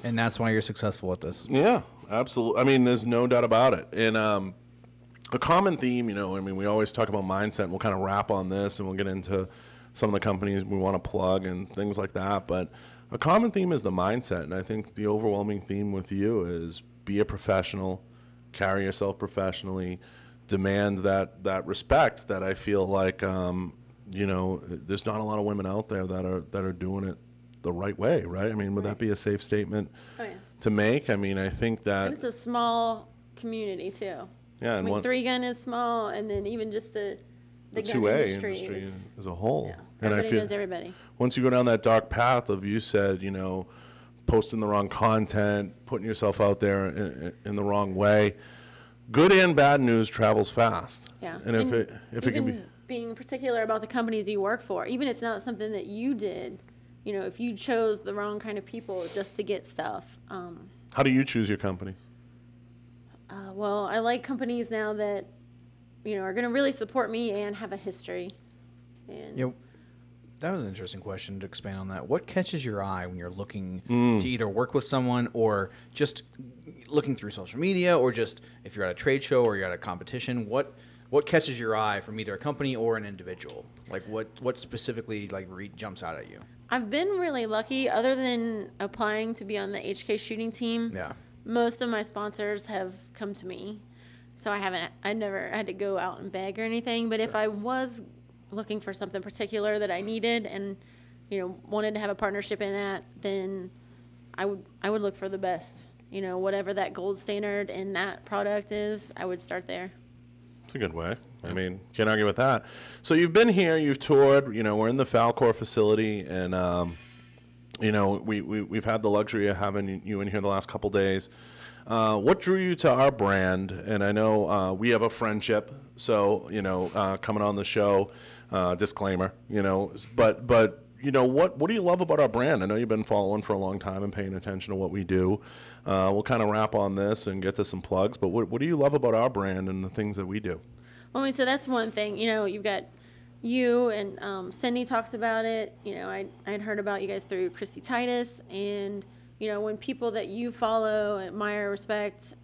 And that's why you're successful at this. Yeah, absolutely. I mean, there's no doubt about it. And a common theme, we always talk about mindset, and we'll kind of wrap on this, and we'll get into some of the companies we want to plug and things like that. But a common theme is the mindset, and I think the overwhelming theme with you is be a professional, carry yourself professionally, demand that respect that I feel like there's not a lot of women out there that are doing it the right way, right? I mean, would that be a safe statement to make? I mean, I think that... And it's a small community too. Yeah, and 3-gun is small, and then even just the gun 2A industry as a whole. Yeah. And everybody I feel knows everybody. Once you go down that dark path of, you said, posting the wrong content, putting yourself out there in the wrong way, good and bad news travels fast. Yeah. And if it can be being particular about the companies you work for, even if it's not something that you did, if you chose the wrong kind of people just to get stuff. How do you choose your companies? Well, I like companies now that are going to really support me and have a history. And that was an interesting question to expand on that. What catches your eye when you're looking to either work with someone, or just looking through social media, or just if you're at a trade show or you're at a competition? What catches your eye from either a company or an individual? Like, what specifically jumps out at you? I've been really lucky. Other than applying to be on the HK shooting team, most of my sponsors have come to me. So I never had to go out and beg or anything. But if I was looking for something particular that I needed and wanted to have a partnership in that, then I would look for the best. Whatever that gold standard in that product is, I would start there. It's a good way. I mean, can't argue with that. So you've been here, you've toured. We're in the Falcor facility, and we've had the luxury of having you in here the last couple days. What drew you to our brand? And I know we have a friendship, so coming on the show, disclaimer, but what do you love about our brand? I know you've been following for a long time and paying attention to what we do. We'll kind of wrap on this and get to some plugs, but what do you love about our brand and the things that we do? Well, so that's one thing. You've got you and Cindy talks about it. I'd heard about you guys through Christy Titus, and when people that you follow, admire, respect,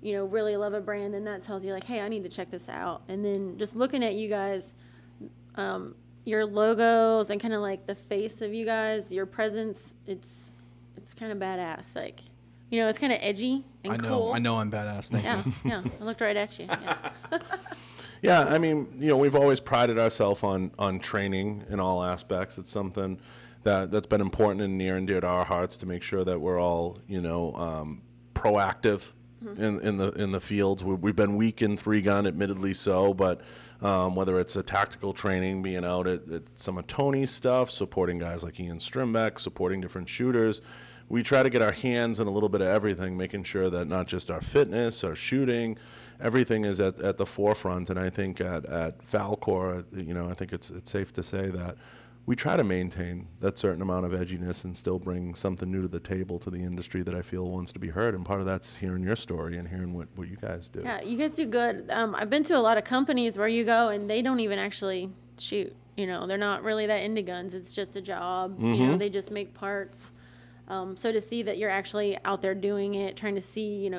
really love a brand, then that tells you like, hey, I need to check this out. And then just looking at you guys, your logos and kind of like the face of you guys, your presence, it's kind of badass. Like, it's kind of edgy and cool. I know I'm badass. Thank you. Yeah, I looked right at you. Yeah. Yeah, I mean, we've always prided ourselves on training in all aspects. It's something that's been important and near and dear to our hearts to make sure that we're all, proactive in the fields. We've been weak in 3-gun, admittedly so, but whether it's a tactical training, being out at some of Tony's stuff, supporting guys like Ian Strimbeck, supporting different shooters, we try to get our hands in a little bit of everything, making sure that not just our fitness, our shooting, everything is at the forefront. And I think at Falcor, I think it's safe to say that we try to maintain that certain amount of edginess and still bring something new to the table to the industry that I feel wants to be heard. And part of that's hearing your story and hearing what you guys do. Yeah, you guys do good. I've been to a lot of companies where you go and they don't even actually shoot. They're not really that into guns. It's just a job. They just make parts. So to see that you're actually out there doing it, trying to see,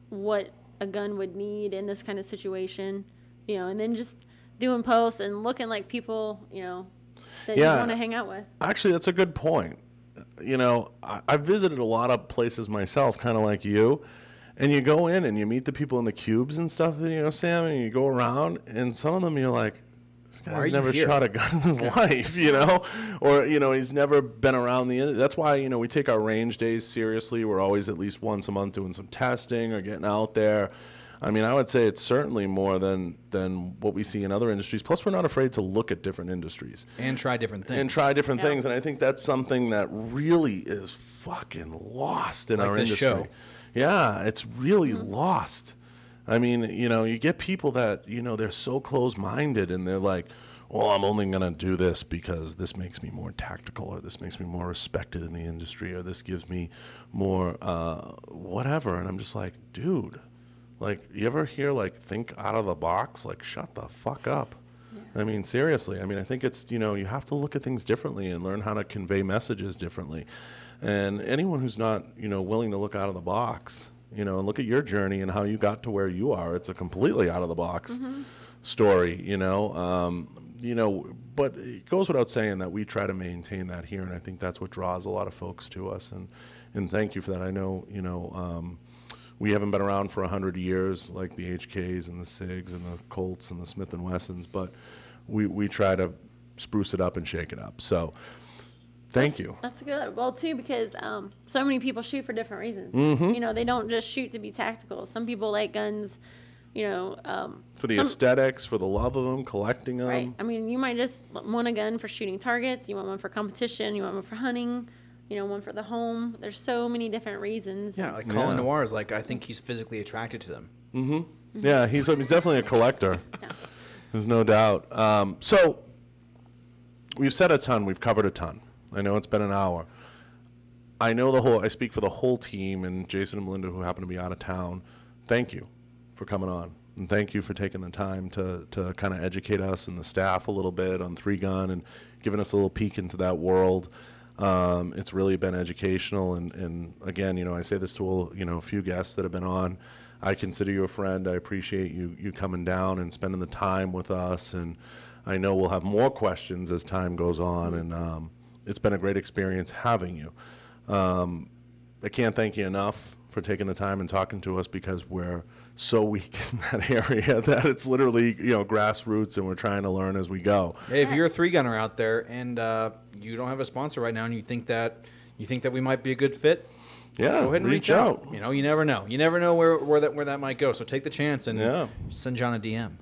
what a gun would need in this kind of situation, and then just doing posts and looking like people, that you want to hang out with. Actually, that's a good point. I visited a lot of places myself, kind of like you, and you go in and you meet the people in the cubes and stuff, Sam, and you go around, and some of them you're like, this guy's never shot a gun in his life, or, he's never been around that's why, we take our range days seriously. We're always at least once a month doing some testing or getting out there. I mean, I would say it's certainly more than what we see in other industries. Plus, we're not afraid to look at different industries. And try different things. And I think that's something that really is fucking lost in our industry. Show. Yeah, it's really lost. I mean, you get people that, they're so close-minded and they're like, well, I'm only going to do this because this makes me more tactical, or this makes me more respected in the industry, or this gives me more whatever. And I'm just like, dude, like, you ever hear, like, think out of the box? Like, shut the fuck up. Yeah. I mean, seriously. I mean, I think it's, you have to look at things differently and learn how to convey messages differently. And anyone who's not, willing to look out of the box, and look at your journey and how you got to where you are. It's a completely out of the box story, but it goes without saying that we try to maintain that here. And I think that's what draws a lot of folks to us. And thank you for that. I know, we haven't been around for 100 years like the HKs and the SIGs and the Colts and the Smith & Wessons, but we try to spruce it up and shake it up. So thank you. That's good. Well, too, because so many people shoot for different reasons. They don't just shoot to be tactical. Some people like guns, for the aesthetics, for the love of them, collecting them. Right. I mean, you might just want a gun for shooting targets. You want one for competition. You want one for hunting. One for the home. There's so many different reasons. Yeah, like Colin Noir is like, I think he's physically attracted to them. Yeah, he's definitely a collector. Yeah. There's no doubt. So we've said a ton. We've covered a ton. I know it's been an hour. I know I speak for the whole team and Jason and Melinda, who happen to be out of town. Thank you for coming on. And thank you for taking the time to kind of educate us and the staff a little bit on 3-gun and giving us a little peek into that world. It's really been educational. And again, I say this to a few guests that have been on. I consider you a friend. I appreciate you coming down and spending the time with us. And I know we'll have more questions as time goes on. And it's been a great experience having you. I can't thank you enough for taking the time and talking to us, because we're so weak in that area that it's literally, grassroots, and we're trying to learn as we go. Hey, if you're a 3-gunner out there and you don't have a sponsor right now and you think that we might be a good fit, go ahead and reach out. You never know. You never know where that might go. So take the chance and send John a DM.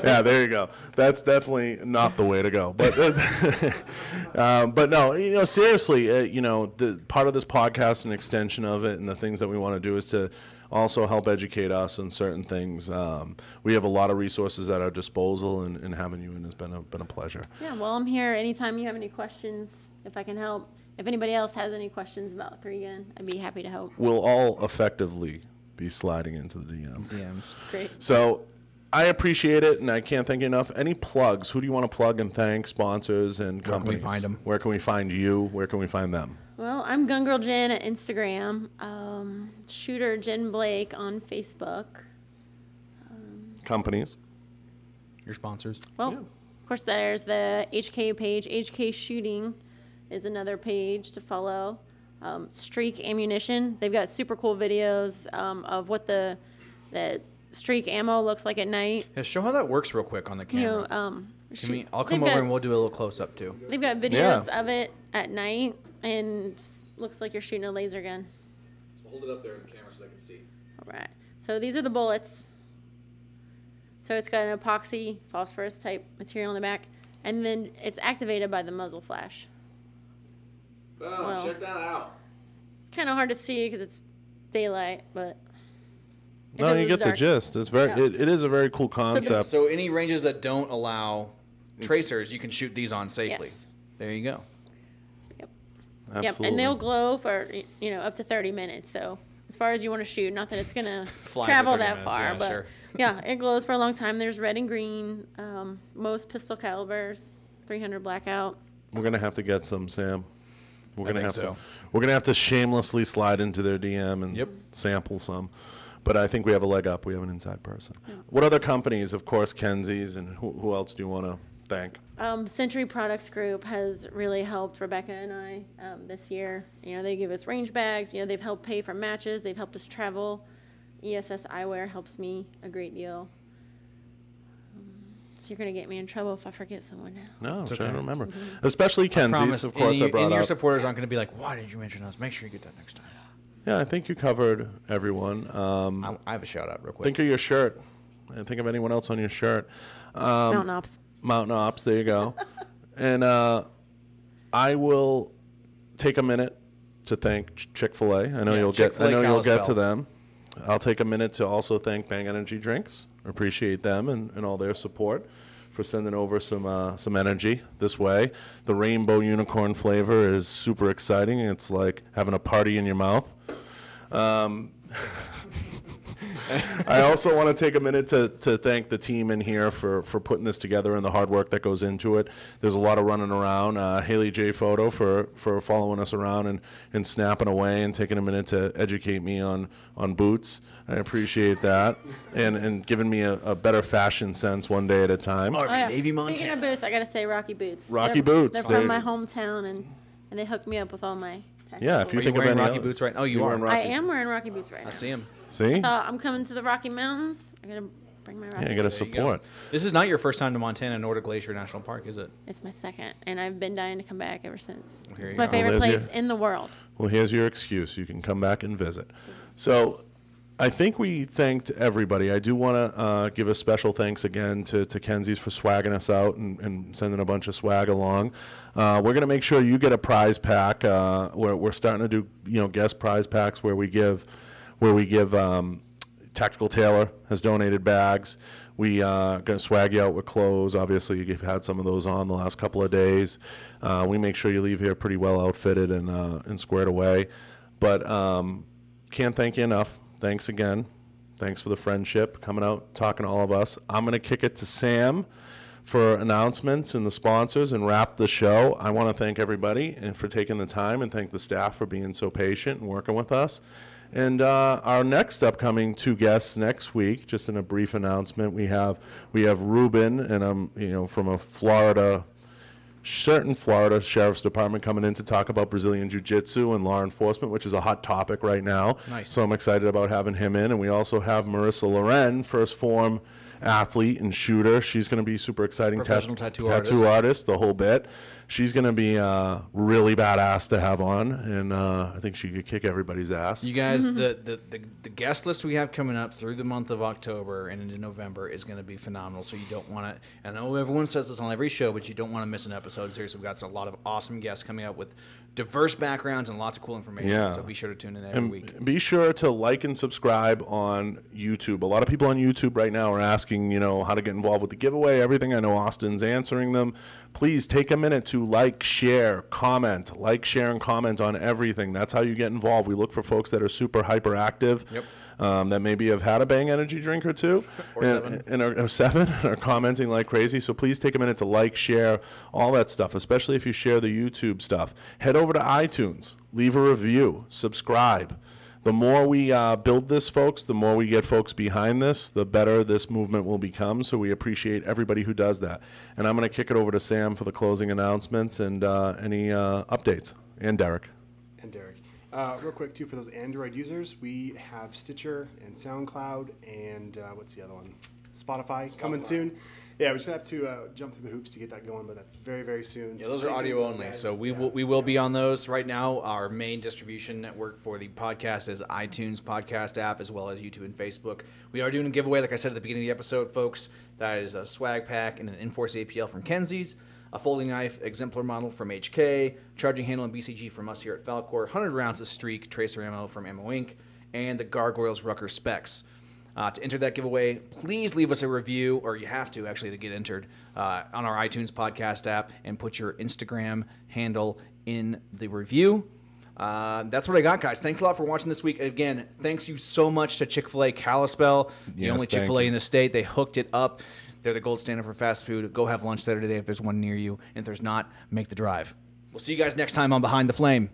Yeah, there you go. That's definitely not the way to go. But but no, seriously, the part of this podcast and extension of it, and the things that we want to do is to also help educate us on certain things. We have a lot of resources at our disposal, and having you in has been a pleasure. Yeah, well, I'm here anytime you have any questions, if I can help. If anybody else has any questions about 3-gun, I'd be happy to help. We'll all effectively be sliding into the DMs. Great. So I appreciate it, and I can't thank you enough. Any plugs? Who do you want to plug and thank? Sponsors and companies? Where can we find them? Where can we find you? Where can we find them? Well, I'm Gun Girl Jen at Instagram. Shooter Jen Blake on Facebook. Companies. Your sponsors. Well, Yeah. of course, there's the HK page. HK Shooting is another page to follow. Streak Ammunition. They've got super cool videos of what the Streak ammo looks like at night. Yeah, show how that works real quick on the camera. You know, I'll come over and we'll do a little close up too. They've got videos of it at night, and looks like you're shooting a laser gun. So hold it up there in the camera so they can see. All right. So these are the bullets. So it's got an epoxy phosphorus type material in the back, and then it's activated by the muzzle flash. Boom, Well, check that out. It's kind of hard to see because it's daylight, but if No, it you was get the dark- gist. It's very. Yeah. It is a very cool concept. So any ranges that don't allow tracers, you can shoot these on safely. Yes. There you go. Yep. Absolutely. Yep. And they'll glow for up to 30 minutes. So as far as you want to shoot, not that it's gonna Fly for travel 30 that minutes, far, yeah, but sure. yeah, it glows for a long time. There's red and green, most pistol calibers, 300 blackout. We're gonna have to get some, Sam. We're gonna think have so. to. We're gonna have to shamelessly slide into their DM and Yep. sample some. But I think we have a leg up. We have an inside person. What other companies? Of course, Kenzie's, and who else do you want to thank? Century Products Group has really helped Rebecca and I this year. They give us range bags. They've helped pay for matches. They've helped us travel. ESS Eyewear helps me a great deal. So you're going to get me in trouble if I forget someone now. No, I'm It's trying okay. to remember. Especially Kenzie's, Promise, of course. and I brought your up. supporters aren't going to be like, why did you mention us? Make sure you get that next time. Yeah, I think you covered everyone. I have a shout out real quick. Think of your shirt. And think of anyone else on your shirt. Mountain Ops. Mountain Ops, there you go. And I will take a minute to thank Chick-fil-A. I know Yeah, you'll get. I Chick-fil-A, know you'll get to Kalispell. them. I'll take a minute to also thank Bang Energy Drinks. Appreciate them and all their support for sending over some energy this way. The rainbow unicorn flavor is super exciting. It's like having a party in your mouth. I also want to take a minute to thank the team in here for putting this together and the hard work that goes into it. There's a lot of running around. Haley J. Photo for following us around and snapping away and taking a minute to educate me on boots. I appreciate that. And giving me a better fashion sense one day at a time. Army, Navy, Speaking Montana. of boots, I got to say Rocky Boots. Rocky They're- Boots, They're from they- my hometown, and they hooked me up with all my tactical. Yeah, if you Are you think of wearing any Rocky others. boots right now? Oh, you You're are. wearing I Rocky. am wearing Rocky Boots right now. I see him. See? I'm coming to the Rocky Mountains. I got to bring my Rocky Yeah, you got to Boots. There you go. support. This is not your first time to Montana Nordic Glacier National Park, is it? It's my second, and I've been dying to come back ever since. Well, here It's you my go. favorite Well, there's place your- in the world. Well, here's your excuse. You can come back and visit. So I think we thanked everybody. I do want to give a special thanks again to Kenzie's for swagging us out and sending a bunch of swag along. We're going to make sure you get a prize pack. We're starting to do guest prize packs where we give Tactical Tailor has donated bags. We going to swag you out with clothes. Obviously, you've had some of those on the last couple of days. We make sure you leave here pretty well outfitted and squared away. But can't thank you enough. Thanks again. Thanks for the friendship, coming out, talking to all of us. I'm going to kick it to Sam for announcements and the sponsors and wrap the show. I want to thank everybody and for taking the time and thank the staff for being so patient and working with us. And our next upcoming two guests next week, just in a brief announcement, we have Ruben, and from a certain Florida Sheriff's Department coming in to talk about Brazilian Jiu-Jitsu and law enforcement, which is a hot topic right now. Nice. So I'm excited about having him in. And we also have Marissa Loren, first form athlete and shooter. She's going to be super exciting. Professional tattoo artist. artist, the whole bit. She's going to be really badass to have on, and I think she could kick everybody's ass. You guys, the guest list we have coming up through the month of October and into November is going to be phenomenal. So you don't want to. I know everyone says this on every show, but you don't want to miss an episode. Seriously, we've got a lot of awesome guests coming up with diverse backgrounds and lots of cool information. Yeah. So be sure to tune in every And week. be sure to like and subscribe on YouTube. A lot of people on YouTube right now are asking, how to get involved with the giveaway, everything. I know Austin's answering them. Please take a minute to like, share, comment. Like, share, and comment on everything. That's how you get involved. We look for folks that are super hyperactive. Yep. that maybe have had a Bang energy drink or two, Or seven. or seven, and are commenting like crazy. So please take a minute to like, share, all that stuff, especially if you share the YouTube stuff. Head over to iTunes, leave a review, subscribe. The more we build this, folks, the more we get folks behind this, the better this movement will become. So we appreciate everybody who does that. And I'm going to kick it over to Sam for the closing announcements and any updates. And Derek. And Derek. Real quick, too, for those Android users, we have Stitcher and SoundCloud and what's the other one? Spotify coming soon. Yeah, we just have to jump through the hoops to get that going, but that's very, very soon. Yeah, those are audio only, so we will be on those. Right now, our main distribution network for the podcast is iTunes podcast app, as well as YouTube and Facebook. We are doing a giveaway, like I said at the beginning of the episode, folks. That is a swag pack and an Enforce APL from Kenzie's, a folding knife exemplar model from HK, charging handle and BCG from us here at Falcor, 100 rounds of Streak tracer ammo from Ammo Inc., and the Gargoyles Rucker specs. To enter that giveaway, please leave us a review, or you have to actually to get entered, on our iTunes podcast app and put your Instagram handle in the review. That's what I got, guys. Thanks a lot for watching this week. Again, thanks you so much to Chick-fil-A Kalispell, the only Chick-fil-A in the state. They hooked it up. They're the gold standard for fast food. Go have lunch there today if there's one near you. And if there's not, make the drive. We'll see you guys next time on Behind the Flame.